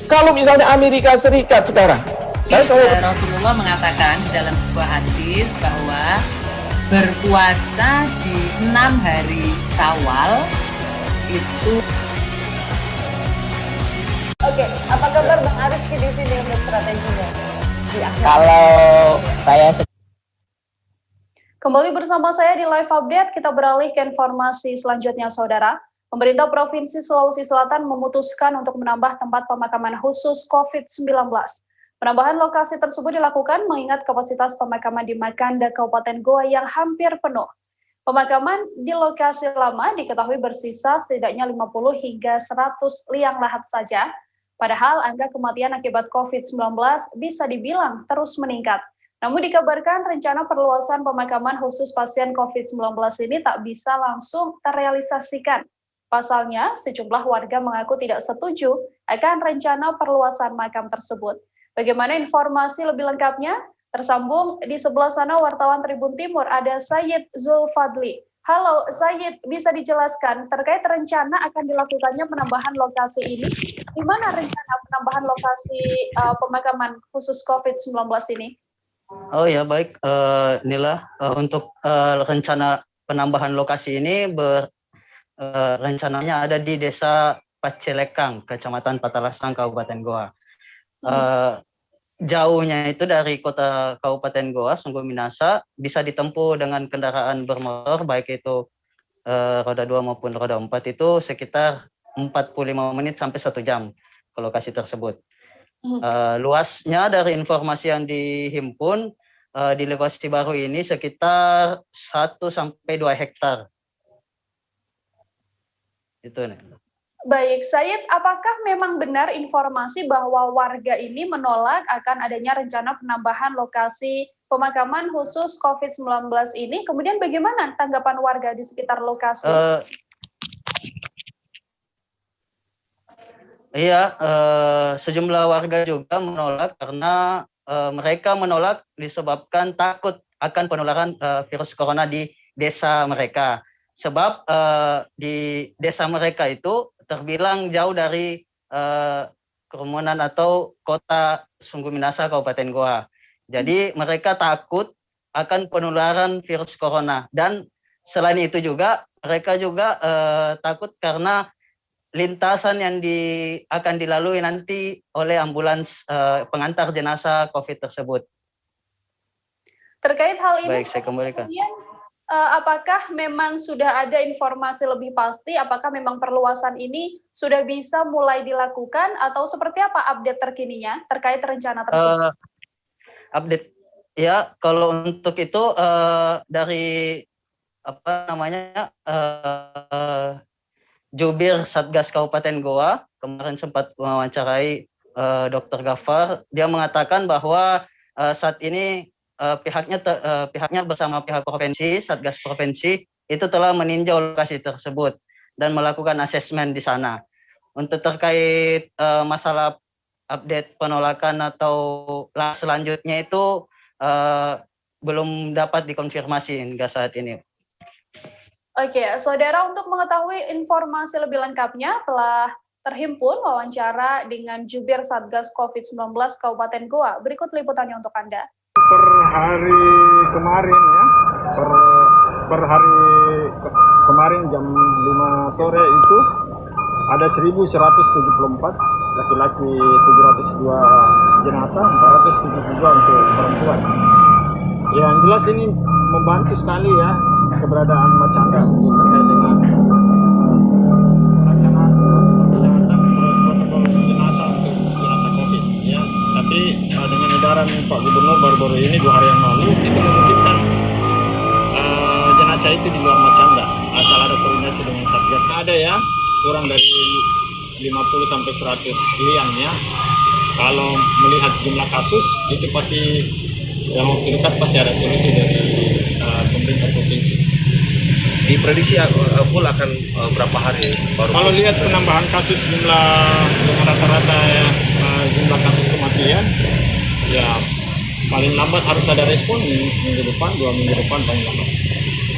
Kalau misalnya Amerika Serikat sekarang, Rasulullah mengatakan dalam sebuah hadis bahwa berpuasa di 6 hari Syawal itu. Oke, apa kabar Bang Arief di sini untuk strateginya? Kalau saya Kembali bersama saya di Live Update, kita beralih ke informasi selanjutnya, Saudara. Pemerintah Provinsi Sulawesi Selatan memutuskan untuk menambah tempat pemakaman khusus COVID-19. Penambahan lokasi tersebut dilakukan mengingat kapasitas pemakaman di Makanda, Kabupaten Goa yang hampir penuh. Pemakaman di lokasi lama diketahui bersisa setidaknya 50 hingga 100 liang lahat saja. Padahal angka kematian akibat COVID-19 bisa dibilang terus meningkat. Namun dikabarkan rencana perluasan pemakaman khusus pasien COVID-19 ini tak bisa langsung terrealisasikan. Pasalnya, sejumlah warga mengaku tidak setuju akan rencana perluasan makam tersebut. Bagaimana informasi lebih lengkapnya? Tersambung di sebelah sana wartawan Tribun Timur ada Sayyid Zulfadli. Halo Sayyid, bisa dijelaskan terkait rencana akan dilakukannya penambahan lokasi ini? Di mana rencana penambahan lokasi pemakaman khusus COVID-19 ini? Oh ya, baik Nila, untuk rencana penambahan lokasi ini rencananya ada di Desa Pacelekang, Kecamatan Patalasang, Kabupaten Goa. Jauhnya itu dari kota Kabupaten Goa, Sungguh Minasa, bisa ditempuh dengan kendaraan bermotor, baik itu roda 2 maupun roda 4 itu sekitar 45 menit sampai 1 jam ke lokasi tersebut. Luasnya dari informasi yang dihimpun di lokasi baru ini sekitar 1-2 hektar. Itu nih. Baik, Sayyid, apakah memang benar informasi bahwa warga ini menolak akan adanya rencana penambahan lokasi pemakaman khusus COVID-19 ini? Kemudian bagaimana tanggapan warga di sekitar lokasi? Iya, sejumlah warga juga menolak karena mereka menolak disebabkan takut akan penularan virus corona di desa mereka. Sebab di desa mereka itu terbilang jauh dari kerumunan atau kota Sungguh Minasa, Kabupaten Goa. Jadi mereka takut akan penularan virus corona. Dan selain itu juga mereka juga takut karena lintasan yang akan dilalui nanti oleh ambulans pengantar jenazah COVID tersebut. Terkait hal ini, baik, saya kembalikan. Apakah memang sudah ada informasi lebih pasti? Apakah memang perluasan ini sudah bisa mulai dilakukan atau seperti apa update terkininya terkait rencana tersebut? Update ya, kalau untuk itu dari apa namanya Jubir Satgas Kabupaten Goa kemarin sempat mewawancarai Dr. Gafar. Dia mengatakan bahwa saat ini pihaknya bersama pihak provinsi, Satgas Provinsi itu telah meninjau lokasi tersebut dan melakukan asesmen di sana. Untuk terkait masalah update penolakan atau selanjutnya itu belum dapat dikonfirmasi hingga saat ini. Oke, Saudara, untuk mengetahui informasi lebih lengkapnya telah terhimpun wawancara dengan jubir Satgas COVID-19 Kabupaten Goa. Berikut liputannya untuk Anda. Per hari kemarin ya, per hari kemarin jam 5 sore itu ada 1.174 laki-laki, 702 jenazah, 472 untuk perempuan. Ya, yang jelas ini membantu sekali ya keberadaan Macanda terkait dengan pelaksanaan kesehatan protokol jenazah untuk jenazah COVID ya. Tapi dengan edaran Pak Gubernur baru-baru ini 2 hari yang lalu itu memungkinkan jenazah itu di luar Macanda asal ada koordinasi dengan Satgas. Ada ya kurang dari 50 sampai 100 liang ya. Kalau melihat jumlah kasus itu pasti dalam waktu dekat pasti ada solusi dari pemerintah provinsi. Diprediksi full akan berapa hari baru? Kalau lihat penambahan kasus jumlah dengan rata-rata ya, jumlah kasus kematian, ya paling lambat harus ada respon minggu depan, 2 minggu depan paling lambat.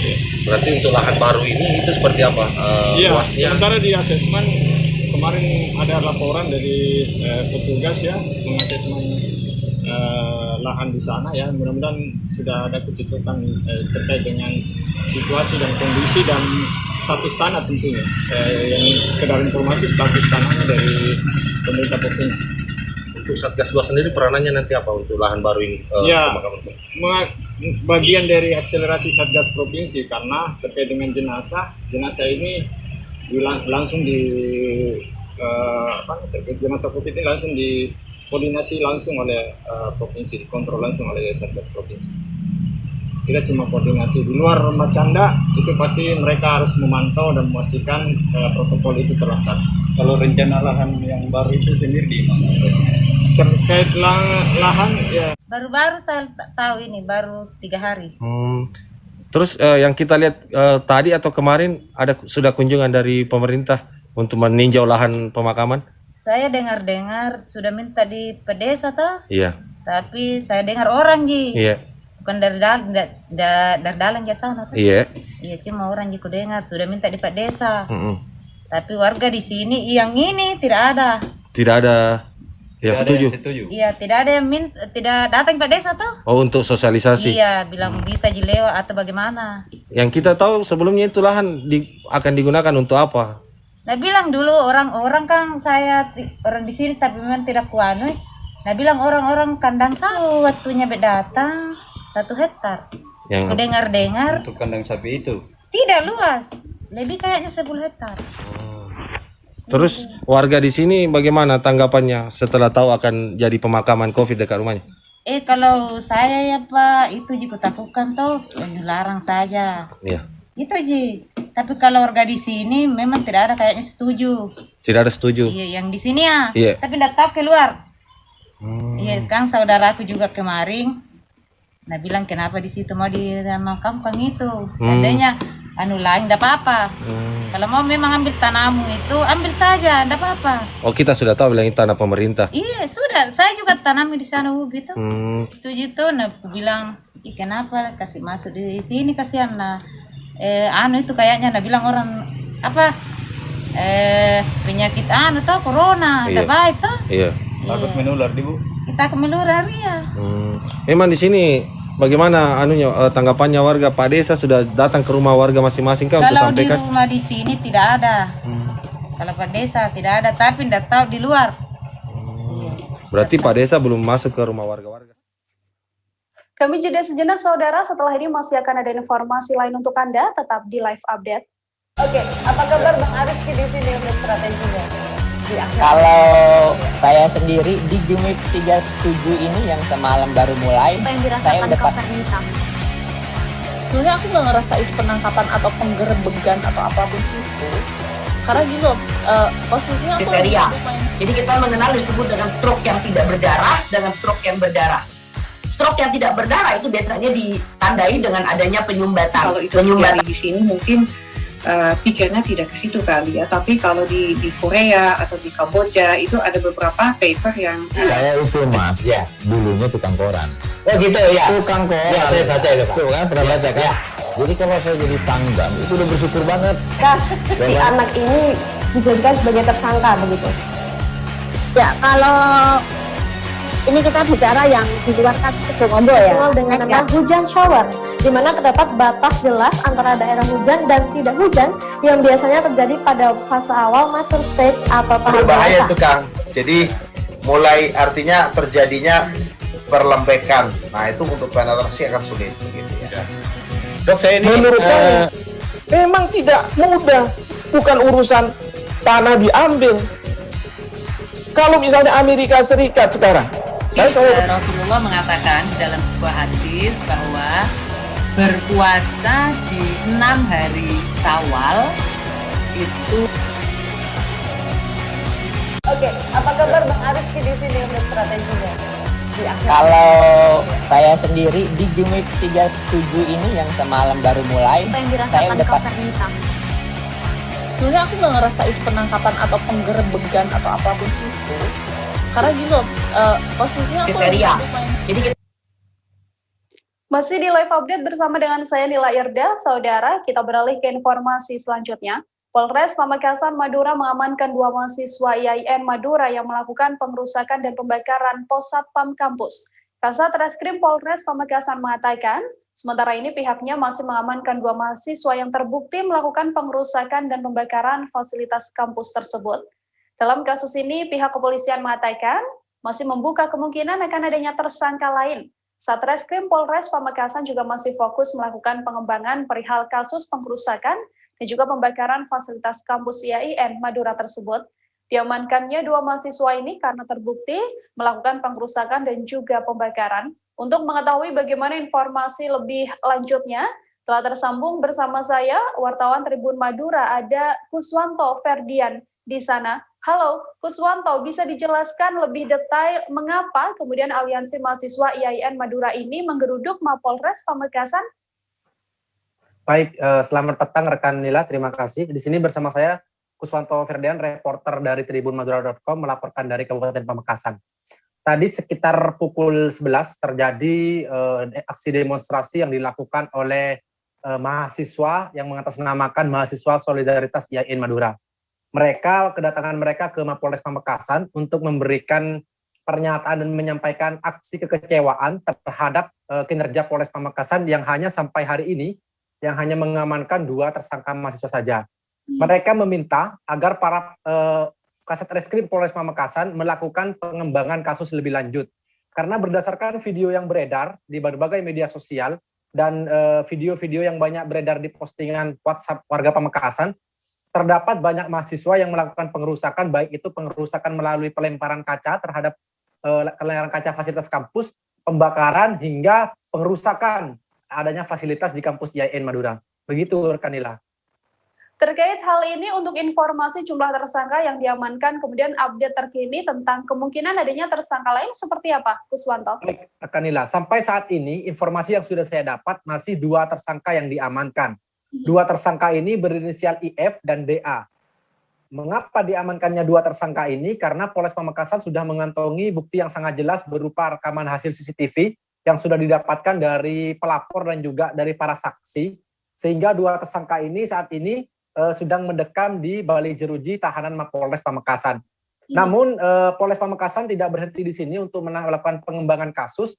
Ya. Berarti untuk lahan baru ini itu seperti apa? Iya, sementara di asesmen kemarin ada laporan dari petugas ya mengasesmen lahan di sana ya, mudah-mudahan sudah ada kecukupan terkait dengan situasi dan kondisi dan status tanah tentunya. Yang sekedar informasi status tanahnya dari pemerintah provinsi. Untuk Satgas 2 sendiri peranannya nanti apa untuk lahan baru ini? Ya, bagian dari akselerasi Satgas provinsi karena terkait dengan jenazah ini langsung terkait jenazah COVID ini langsung koordinasi langsung oleh provinsi, dikontrol langsung oleh Satgas provinsi. Kita cuma koordinasi di luar Macanda, itu pasti mereka harus memantau dan memastikan protokol itu terlaksana. Kalau rencana lahan yang baru itu sendiri di mana? Terkait lahan ya. Baru-baru saya tahu ini, baru 3 hari. Terus yang kita lihat tadi atau kemarin sudah kunjungan dari pemerintah untuk meninjau lahan pemakaman? Saya dengar-dengar sudah minta di pedesa toh. Iya. Tapi saya dengar orang ji. Iya. Bukan dari dalam jasa toh. Iya. Iya, cuma orang ji ku dengar sudah minta di pedesa. Tapi warga di sini yang ini tidak ada. Tidak ada yang setuju. Iya, tidak ada yang tidak datang ke desa toh. Oh, untuk sosialisasi. Iya, bilang bisa ji lewat atau bagaimana. Yang kita tahu sebelumnya itu lahan akan digunakan untuk apa? Nah bilang dulu orang-orang kan saya orang di sini tapi memang tidak kuanu. Nah bilang orang-orang kandang sapi waktunya datang 1 hektar. Yang dengar-dengar untuk kandang sapi itu tidak luas, lebih kayaknya 10 hektar. Terus warga di sini bagaimana tanggapannya setelah tahu akan jadi pemakaman COVID dekat rumahnya? Kalau saya ya Pak itu jika takutkan toh larang saja. Iya. Itu Ji. Tapi kalau warga di sini memang tidak ada kayaknya setuju. Tidak ada setuju. Iya, yang di sini ya. Iya. Tapi tidak tahu keluar. Iya, kan saudaraku juga kemarin. Nah bilang kenapa di situ mau dimakamkan itu. Seandainya lain tidak apa-apa. Kalau mau memang ambil tanahmu itu ambil saja, tidak apa-apa. Oh kita sudah tahu bilang ini tanah pemerintah. Iya sudah, saya juga tanami di sana gitu. Itu gitu, nah aku bilang kenapa kasih masuk di sini kasihan lah. Itu kayaknya nah bilang orang apa penyakit atau corona iya. Baik toh iya takut menular Bu. Kita akan menular ya. Memang di sini bagaimana tanggapannya warga? Pak Desa sudah datang ke rumah warga masing-masing kan untuk sampaikan? Kalau di rumah di sini tidak ada. Kalau Pak Desa tidak ada, tapi tidak tahu di luar. Berarti Pak Desa belum masuk ke rumah warga-warga. Kami jeda sejenak saudara, setelah ini masih akan ada informasi lain untuk Anda, tetap di live update. Oke, apa kabar Bang Arif di sini untuk strateginya? Kalau saya sendiri di Jumip 37 ini yang semalam baru mulai, saya udah sebenarnya aku nggak ngerasa itu penangkapan atau penggerebegan atau apapun itu. Karena gitu, posisinya aku kriteria. Jadi kita mengenal disebut dengan stroke yang tidak berdarah dengan stroke yang berdarah. Stroke yang tidak berdarah itu biasanya ditandai dengan adanya penyumbatan. Kalau itu terjadi di sini mungkin pikirnya tidak ke situ kali ya. Tapi kalau di Korea atau di Kamboja itu ada beberapa paper yang saya itu Mas, ya, dulunya tukang koran. Oh gitu ya. Tukang koran. Ya, saya baca ya Pak. Tuh kan pernah baca kan? Ya. Jadi kalau saya jadi Pangdam itu udah bersyukur banget. Si anak ini dijadikan sebagai tersangka begitu? Ya, kalau ini kita bicara yang di luar kasus Situbondo ya. Dengan nama hujan shower, di mana terdapat batas jelas antara daerah hujan dan tidak hujan yang biasanya terjadi pada fase awal mature stage atau tahap berbahaya itu Kang. Jadi mulai artinya terjadinya perlembekan. Nah itu untuk penetrasi akan sulit begitu ya. Dok, saya ini menurut saya memang tidak mudah, bukan urusan tanah diambil. Kalau misalnya Amerika Serikat sekarang, Rasulullah mengatakan dalam sebuah hadis bahwa berpuasa di 6 hari Syawal itu. Oke, apa kabar Bang Arifki di sini untuk strateginya? Kalau saya sendiri di Jumip 37 ini yang semalam baru mulai, saya udah sebenarnya aku nggak ngerasain penangkapan atau penggerebegan atau apapun itu, karena gitu posisinya aku jadi masih di live update bersama dengan saya Nila Irda. Saudara, kita beralih ke informasi selanjutnya. Polres Pamekasan Madura mengamankan 2 mahasiswa IAIN Madura yang melakukan pengrusakan dan pembakaran pos satpam kampus. Kasat Reskrim Polres Pamekasan mengatakan, sementara ini pihaknya masih mengamankan 2 mahasiswa yang terbukti melakukan pengrusakan dan pembakaran fasilitas kampus tersebut. Dalam kasus ini, pihak kepolisian mengatakan masih membuka kemungkinan akan adanya tersangka lain. Satreskrim Polres Pamekasan juga masih fokus melakukan pengembangan perihal kasus pengrusakan dan juga pembakaran fasilitas kampus IAIN Madura tersebut. Diamankannya 2 mahasiswa ini karena terbukti melakukan pengrusakan dan juga pembakaran. Untuk mengetahui bagaimana informasi lebih lanjutnya, telah tersambung bersama saya, wartawan Tribun Madura, ada Kuswanto Ferdian di sana. Halo, Kuswanto, bisa dijelaskan lebih detail mengapa kemudian Aliansi Mahasiswa IAIN Madura ini menggeruduk Mapolres Pamekasan? Baik, selamat petang rekan Nila, terima kasih. Di sini bersama saya Kuswanto Ferdian, reporter dari tribunmadura.com melaporkan dari Kabupaten Pamekasan. Tadi sekitar pukul 11 terjadi aksi demonstrasi yang dilakukan oleh mahasiswa yang mengatasnamakan mahasiswa Solidaritas IAIN Madura. Kedatangan mereka ke Mapolres Pamekasan untuk memberikan pernyataan dan menyampaikan aksi kekecewaan terhadap kinerja Polres Pamekasan yang hanya sampai hari ini yang hanya mengamankan 2 tersangka mahasiswa saja. Mereka meminta agar para Kasat Reskrim Polres Pamekasan melakukan pengembangan kasus lebih lanjut. Karena berdasarkan video yang beredar di berbagai media sosial dan video-video yang banyak beredar di postingan WhatsApp warga Pamekasan, terdapat banyak mahasiswa yang melakukan pengerusakan, baik itu pengerusakan melalui pelemparan kaca terhadap pelemparan kaca fasilitas kampus, pembakaran, hingga pengerusakan adanya fasilitas di kampus IAIN Madura. Begitu, rekan Nila. Terkait hal ini, untuk informasi jumlah tersangka yang diamankan, kemudian update terkini tentang kemungkinan adanya tersangka lain seperti apa, Kuswanto? Baik, rekan Nila, sampai saat ini informasi yang sudah saya dapat masih 2 tersangka yang diamankan. 2 tersangka ini berinisial IF dan DA. Mengapa diamankannya 2 tersangka ini? Karena Polres Pamekasan sudah mengantongi bukti yang sangat jelas berupa rekaman hasil CCTV yang sudah didapatkan dari pelapor dan juga dari para saksi, sehingga 2 tersangka ini saat ini sedang mendekam di Balai Jeruji Tahanan Mapolres Pamekasan. Namun Polres Pamekasan tidak berhenti di sini untuk melakukan pengembangan kasus.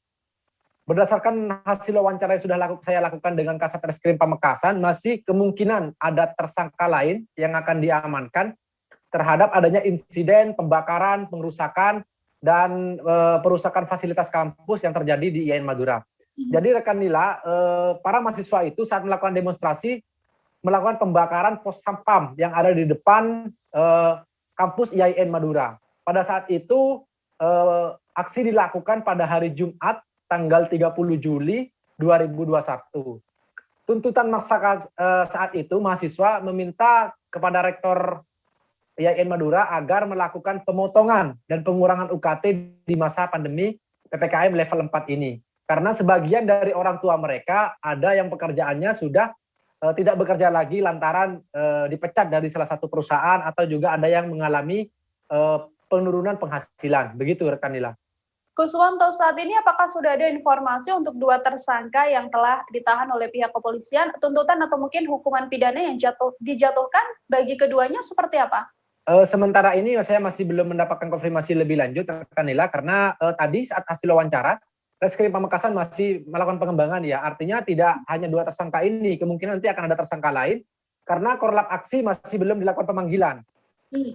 Berdasarkan hasil wawancara yang sudah saya lakukan dengan Kasat Reskrim Pamekasan, masih kemungkinan ada tersangka lain yang akan diamankan terhadap adanya insiden pembakaran, pengerusakan, dan perusakan fasilitas kampus yang terjadi di IAIN Madura. Jadi rekan Nila, para mahasiswa itu saat melakukan demonstrasi, melakukan pembakaran pos satpam yang ada di depan kampus IAIN Madura. Pada saat itu, aksi dilakukan pada hari Jumat, tanggal 30 Juli 2021. Tuntutan maksa saat itu mahasiswa meminta kepada Rektor IAIN Madura agar melakukan pemotongan dan pengurangan UKT di masa pandemi PPKM level 4 ini. Karena sebagian dari orang tua mereka ada yang pekerjaannya sudah tidak bekerja lagi lantaran dipecat dari salah satu perusahaan atau juga ada yang mengalami penurunan penghasilan. Begitu rekan Nila. Kuswanto, saat ini apakah sudah ada informasi untuk 2 tersangka yang telah ditahan oleh pihak kepolisian, tuntutan atau mungkin hukuman pidana yang dijatuhkan bagi keduanya seperti apa? Sementara ini saya masih belum mendapatkan konfirmasi lebih lanjut, rekan Nila, karena tadi saat hasil wawancara, Reskrim Pamekasan masih melakukan pengembangan ya. Artinya tidak hanya 2 tersangka ini, kemungkinan nanti akan ada tersangka lain, karena korlap aksi masih belum dilakukan pemanggilan.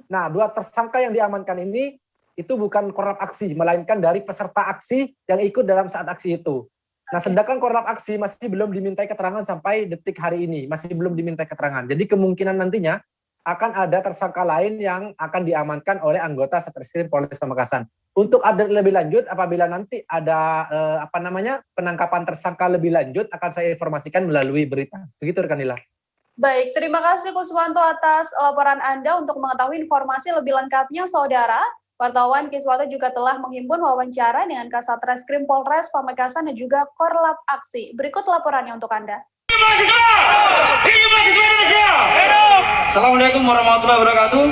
Nah, 2 tersangka yang diamankan ini itu bukan korlap aksi, melainkan dari peserta aksi yang ikut dalam saat aksi itu. Nah, sedangkan korlap aksi masih belum dimintai keterangan sampai detik hari ini, masih belum dimintai keterangan. Jadi kemungkinan nantinya akan ada tersangka lain yang akan diamankan oleh anggota Satreskrim Polres Pamekasan. Untuk update lebih lanjut, apabila nanti ada penangkapan tersangka lebih lanjut, akan saya informasikan melalui berita. Begitu rekan Nila. Baik, terima kasih Kuswanto atas laporan Anda. Untuk mengetahui informasi lebih lengkapnya, Saudara, wartawan Kiswanto juga telah menghimpun wawancara dengan Kasat Reskrim Polres Pamekasan dan juga Korlap Aksi. Berikut laporannya untuk Anda. Assalamualaikum warahmatullahi wabarakatuh.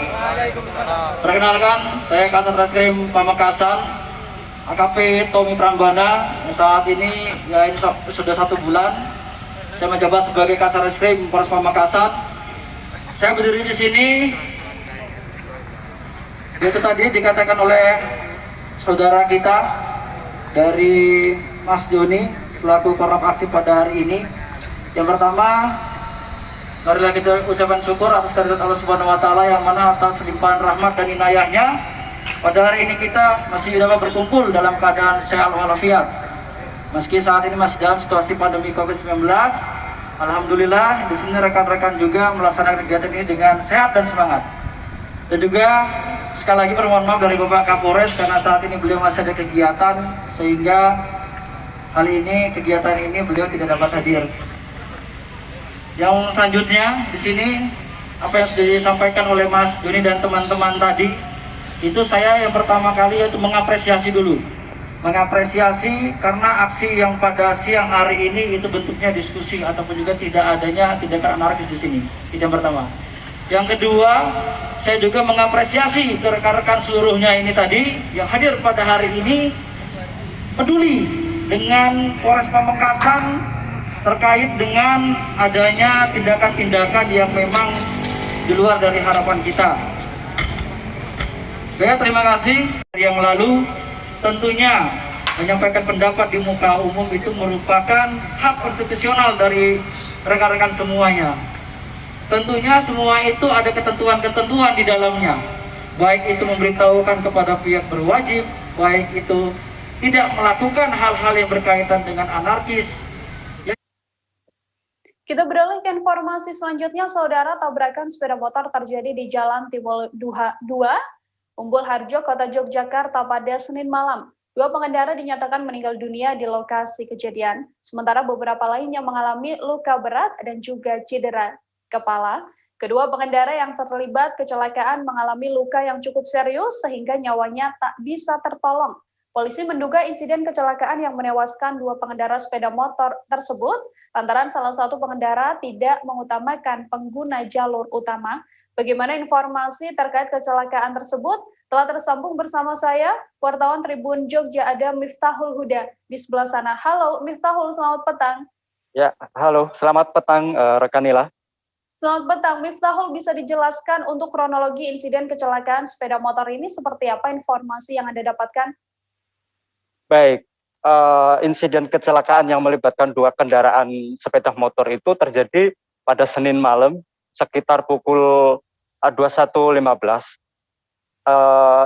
Perkenalkan, saya Kasat Reskrim Pamekasan, AKP Tommy Prambanan. Saat ini ya ini sudah 1 bulan saya menjabat sebagai Kasat Reskrim Polres Pamekasan. Saya berdiri di sini, itu tadi dikatakan oleh saudara kita dari Mas Joni selaku Korlap Aksi pada hari ini. Yang pertama, marilah kita ucapkan syukur atas kehadirat Allah Subhanahu wa Ta'ala yang mana atas limpahan rahmat dan inayahnya pada hari ini kita masih dapat berkumpul dalam keadaan sehat walafiat. Meski saat ini masih dalam situasi pandemi COVID-19, alhamdulillah di sini rekan-rekan juga melaksanakan kegiatan ini dengan sehat dan semangat. Dan juga sekali lagi permohon maaf dari Bapak Kapolres karena saat ini beliau masih ada kegiatan sehingga kali ini kegiatan ini beliau tidak dapat hadir. Yang selanjutnya di sini apa yang sudah disampaikan oleh Mas Doni dan teman-teman tadi, itu saya yang pertama kali yaitu mengapresiasi dulu. Mengapresiasi karena aksi yang pada siang hari ini itu bentuknya diskusi ataupun juga tidak adanya tindakan anarkis di sini. Itu yang pertama. Yang kedua, saya juga mengapresiasi ke rekan-rekan seluruhnya ini tadi yang hadir pada hari ini peduli dengan Polres Pamekasan terkait dengan adanya tindakan-tindakan yang memang di luar dari harapan kita. Saya terima kasih. Yang lalu tentunya menyampaikan pendapat di muka umum itu merupakan hak konstitusional dari rekan-rekan semuanya. Tentunya semua itu ada ketentuan-ketentuan di dalamnya. Baik itu memberitahukan kepada pihak berwajib, baik itu tidak melakukan hal-hal yang berkaitan dengan anarkis. Kita beralih ke informasi selanjutnya, Saudara. Tabrakan sepeda motor terjadi di Jalan Timur 2, Umbul Harjo, Kota Yogyakarta pada Senin malam. 2 pengendara dinyatakan meninggal dunia di lokasi kejadian, sementara beberapa lainnya mengalami luka berat dan juga cedera kepala. Kedua pengendara yang terlibat kecelakaan mengalami luka yang cukup serius sehingga nyawanya tak bisa tertolong. Polisi menduga insiden kecelakaan yang menewaskan 2 pengendara sepeda motor tersebut lantaran salah satu pengendara tidak mengutamakan pengguna jalur utama. Bagaimana informasi terkait kecelakaan tersebut? Telah tersambung bersama saya, wartawan Tribun Jogja, ada Miftahul Huda di sebelah sana. Halo Miftahul, selamat petang. Ya, halo, selamat petang rekan Nila. Selamat petang, Miftahul, bisa dijelaskan untuk kronologi insiden kecelakaan sepeda motor ini seperti apa informasi yang Anda dapatkan? Baik, insiden kecelakaan yang melibatkan 2 kendaraan sepeda motor itu terjadi pada Senin malam sekitar pukul 21.15.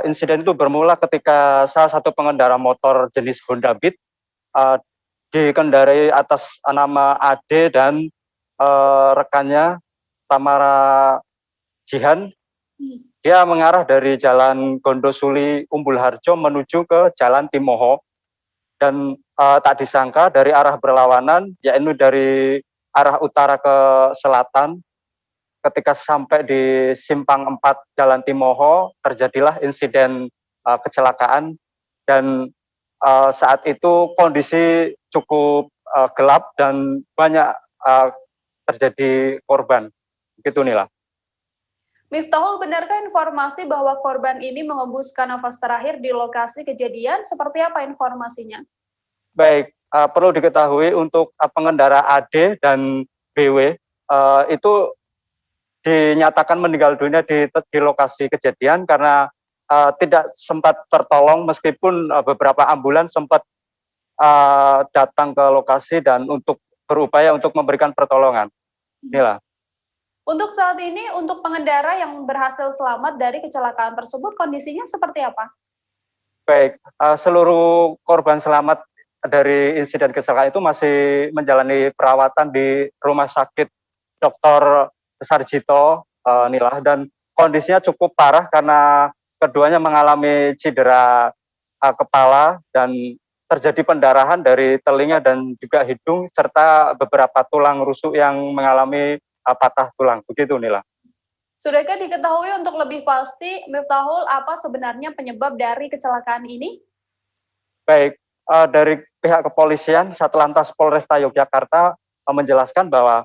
Insiden itu bermula ketika salah satu pengendara motor jenis Honda Beat dikendarai atas nama AD dan rekannya Tamara Jihan. Dia mengarah dari Jalan Gondosuli Umbul Harjo menuju ke Jalan Timoho. Dan tak disangka dari arah berlawanan, yaitu dari arah utara ke selatan, ketika sampai di Simpang 4 Jalan Timoho, terjadilah insiden kecelakaan. Dan saat itu kondisi cukup gelap dan banyak terjadi korban. Begitu Nila. Miftahul, benarkah informasi bahwa korban ini mengembuskan nafas terakhir di lokasi kejadian? Seperti apa informasinya? Baik, perlu diketahui untuk pengendara AD dan BW itu dinyatakan meninggal dunia di lokasi kejadian karena tidak sempat tertolong meskipun beberapa ambulans sempat datang ke lokasi dan untuk berupaya untuk memberikan pertolongan. Inilah. Untuk saat ini, untuk pengendara yang berhasil selamat dari kecelakaan tersebut, kondisinya seperti apa? Baik, seluruh korban selamat dari insiden kecelakaan itu masih menjalani perawatan di Rumah Sakit Dr. Sarjito, Nila, dan kondisinya cukup parah karena keduanya mengalami cedera kepala dan terjadi pendarahan dari telinga dan juga hidung serta beberapa tulang rusuk yang mengalami patah tulang. Begitu, Nila. Sudahkah diketahui untuk lebih pasti, Miftahul, apa sebenarnya penyebab dari kecelakaan ini? Baik, dari pihak kepolisian, Satlantas Polresta Yogyakarta menjelaskan bahwa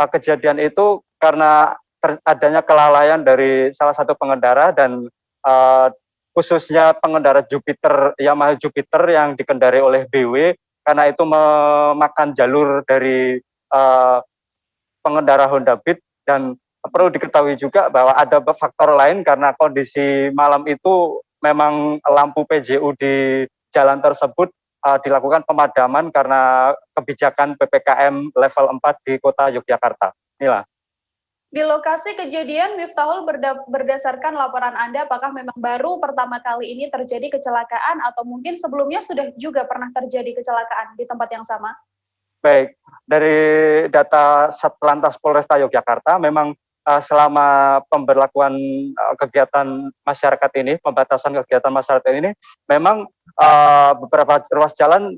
kejadian itu karena adanya kelalaian dari salah satu pengendara dan khususnya pengendara Yamaha Jupiter yang dikendarai oleh BW, karena itu memakan jalur dari pengendara Honda Beat. Dan perlu diketahui juga bahwa ada faktor lain karena kondisi malam itu memang lampu PJU di jalan tersebut dilakukan pemadaman karena kebijakan PPKM level 4 di kota Yogyakarta. Inilah. Di lokasi kejadian, Miftahul, berdasarkan laporan Anda, apakah memang baru pertama kali ini terjadi kecelakaan atau mungkin sebelumnya sudah juga pernah terjadi kecelakaan di tempat yang sama? Baik, dari data Satlantas Polresta Yogyakarta, memang selama pemberlakuan kegiatan masyarakat ini, pembatasan kegiatan masyarakat ini, memang beberapa ruas jalan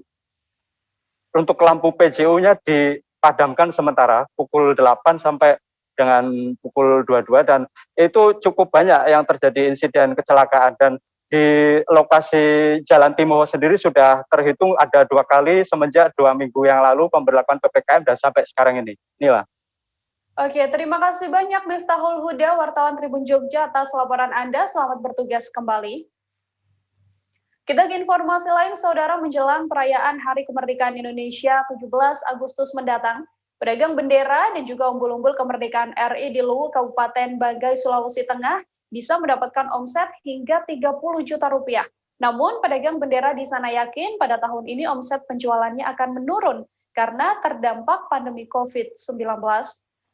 untuk lampu PJU-nya dipadamkan sementara pukul 8 sampai dengan pukul 22, dan itu cukup banyak yang terjadi insiden kecelakaan. Dan di lokasi Jalan Timoho sendiri sudah terhitung ada 2 kali semenjak 2 minggu yang lalu pemberlakuan PPKM dan sampai sekarang ini. Inilah. Oke, terima kasih banyak Miftahul Huda, wartawan Tribun Jogja, atas laporan Anda. Selamat bertugas kembali. Kita ke informasi lain, saudara, menjelang perayaan Hari Kemerdekaan Indonesia 17 Agustus mendatang, pedagang bendera dan juga umbul-umbul kemerdekaan RI di Luwu, Kabupaten Banggai, Sulawesi Tengah, bisa mendapatkan omset hingga 30 juta rupiah. Namun, pedagang bendera di sana yakin pada tahun ini omset penjualannya akan menurun karena terdampak pandemi COVID-19.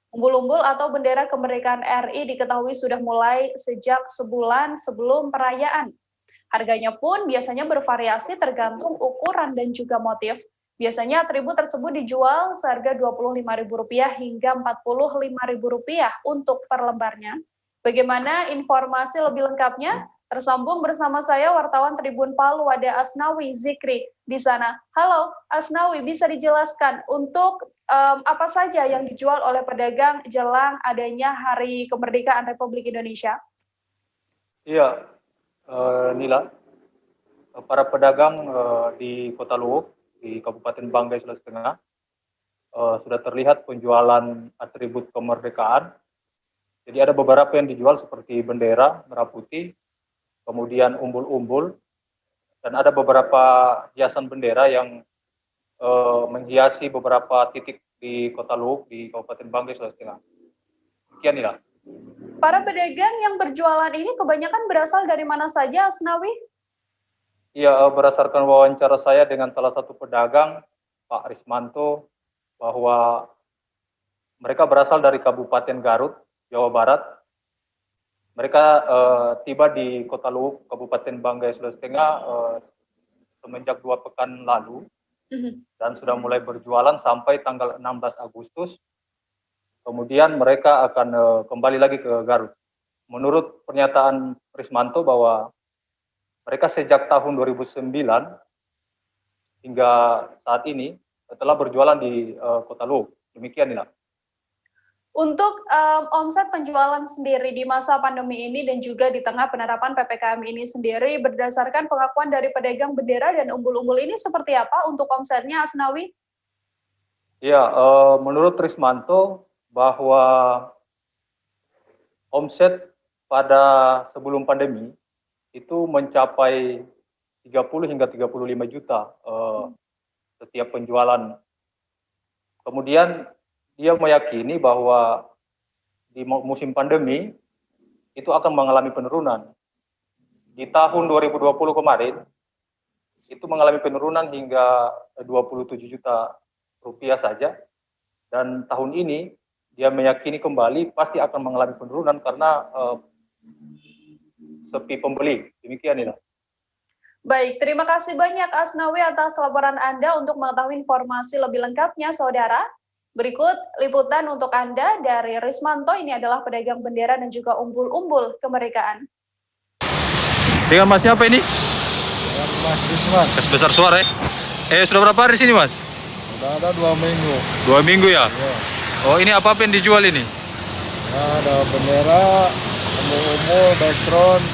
Umbul-umbul atau bendera kemerdekaan RI diketahui sudah mulai sejak sebulan sebelum perayaan. Harganya pun biasanya bervariasi tergantung ukuran dan juga motif. Biasanya atribut tersebut dijual seharga Rp25.000 hingga Rp45.000 untuk per lembarnya. Bagaimana informasi lebih lengkapnya? Tersambung bersama saya wartawan Tribun Palu, ada Asnawi Zikri di sana. Halo Asnawi, bisa dijelaskan untuk apa saja yang dijual oleh pedagang jelang adanya Hari Kemerdekaan Republik Indonesia? Iya, Nila, para pedagang di Kota Luwu, di Kabupaten Banggai, Sulawesi Tengah, sudah terlihat penjualan atribut kemerdekaan. Jadi ada beberapa yang dijual seperti bendera merah putih, kemudian umbul-umbul, dan ada beberapa hiasan bendera yang menghiasi beberapa titik di Kota Luwu, di Kabupaten Banggai, Sulawesi Tengah. Sekian, Nila. Para pedagang yang berjualan ini kebanyakan berasal dari mana saja, Asnawi? Iya, berdasarkan wawancara saya dengan salah satu pedagang, Pak Rismanto, bahwa mereka berasal dari Kabupaten Garut, Jawa Barat. Mereka tiba di Kota Luwu, Kabupaten Banggai, Sulawesi Tengah semenjak 2 pekan lalu, dan sudah mulai berjualan sampai tanggal 16 Agustus. Kemudian mereka akan kembali lagi ke Garut. Menurut pernyataan Rismanto bahwa mereka sejak tahun 2009 hingga saat ini telah berjualan di Kota Luwu. Demikian, Nila. Untuk omset penjualan sendiri di masa pandemi ini dan juga di tengah penerapan PPKM ini sendiri, berdasarkan pengakuan dari pedagang bendera dan umbul-umbul ini seperti apa untuk omsetnya, Asnawi? Ya, menurut Rismanto bahwa omset pada sebelum pandemi itu mencapai 30 hingga 35 juta setiap penjualan. Kemudian dia meyakini bahwa di musim pandemi itu akan mengalami penurunan. Di tahun 2020 kemarin itu mengalami penurunan hingga 27 juta rupiah saja, dan tahun ini dia meyakini kembali pasti akan mengalami penurunan karena sepi pembeli. Demikian ini. Baik, terima kasih banyak Asnawi atas laporan Anda. Untuk mengetahui informasi lebih lengkapnya, saudara, berikut liputan untuk Anda dari Rismanto. Ini adalah pedagang bendera dan juga umbul-umbul kemerdekaan. Dengan Mas siapa ini? Dengan Mas Risman. Besar suara sudah berapa hari sini Mas? Sudah ada 2 minggu. 2 minggu ya? Ya. Oh, ini apa yang dijual ini? Nah, ada bendera, umbul-umbul, background.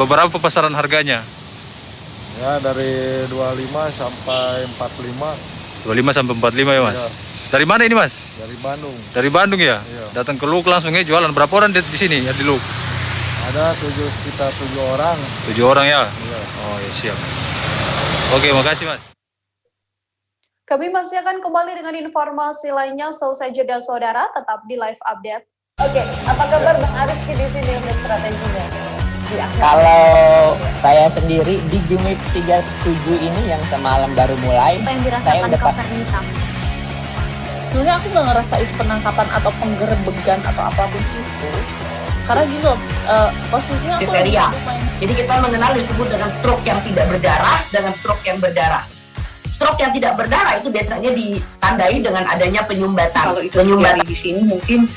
Beberapa pasaran harganya? Ya, dari 25 sampai 45. 25 sampai 45 ya Mas? Ya. Dari mana ini Mas? Dari Bandung. Dari Bandung ya? Iya. Datang ke Luk langsung jualan. Berapa orang di sini ya di Luk? Ada sekitar 7 orang. 7 orang ya? Iya. Oh ya, siap. Oke, makasih Mas. Kami masih akan kembali dengan informasi lainnya. Selesai jeda saudara, tetap di live update. Oke, apa kabar Bang Ariski di sini untuk strateginya? Kalau saya sendiri di Jumip 37 ini yang semalam baru mulai, saya udah sebenarnya aku nggak ngerasa itu penangkapan atau penggerebegan atau apapun itu, karena gini loh, posisinya aku kriteria. Jadi kita mengenal disebut dengan stroke yang tidak berdarah dengan stroke yang berdarah. Stroke yang tidak berdarah itu biasanya ditandai dengan adanya penyumbatan. Kalau itu terjadi di sini mungkin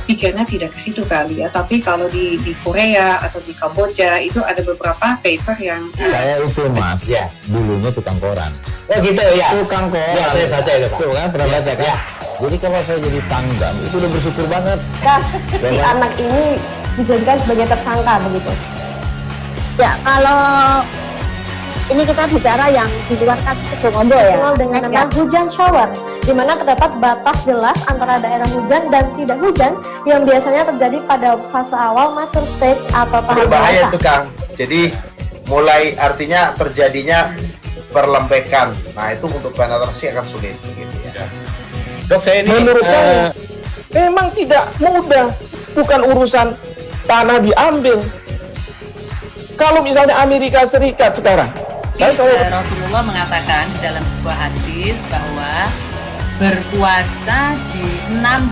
pikirnya tidak ke situ kali ya, tapi kalau di Korea atau di Kamboja itu ada beberapa paper yang saya itu Mas, ya, dulunya tukang koran. Oh gitu ya, Tukang koran. Ya, saya baca itu Pak. Tuh kan, pernah baca kan? Ya. Jadi kalau saya jadi Pangdam itu udah bersyukur banget. Si anak ini dijadikan sebagai tersangka begitu. Ya, kalau ini kita bicara yang di luar kasus Bongombol ya. Dikenal dengan nama hujan shower, di mana terdapat batas jelas antara daerah hujan dan tidak hujan yang biasanya terjadi pada fase awal mature stage atau tahap berbahaya itu Kang. Jadi mulai artinya terjadinya perlembekan. Nah itu untuk penetrasi akan sulit gitu ya. Dok, saya ini menurut saya memang tidak mudah, bukan urusan tanah diambil. Kalau misalnya Amerika Serikat sekarang, Rasulullah mengatakan dalam sebuah hadis bahwa berpuasa di 6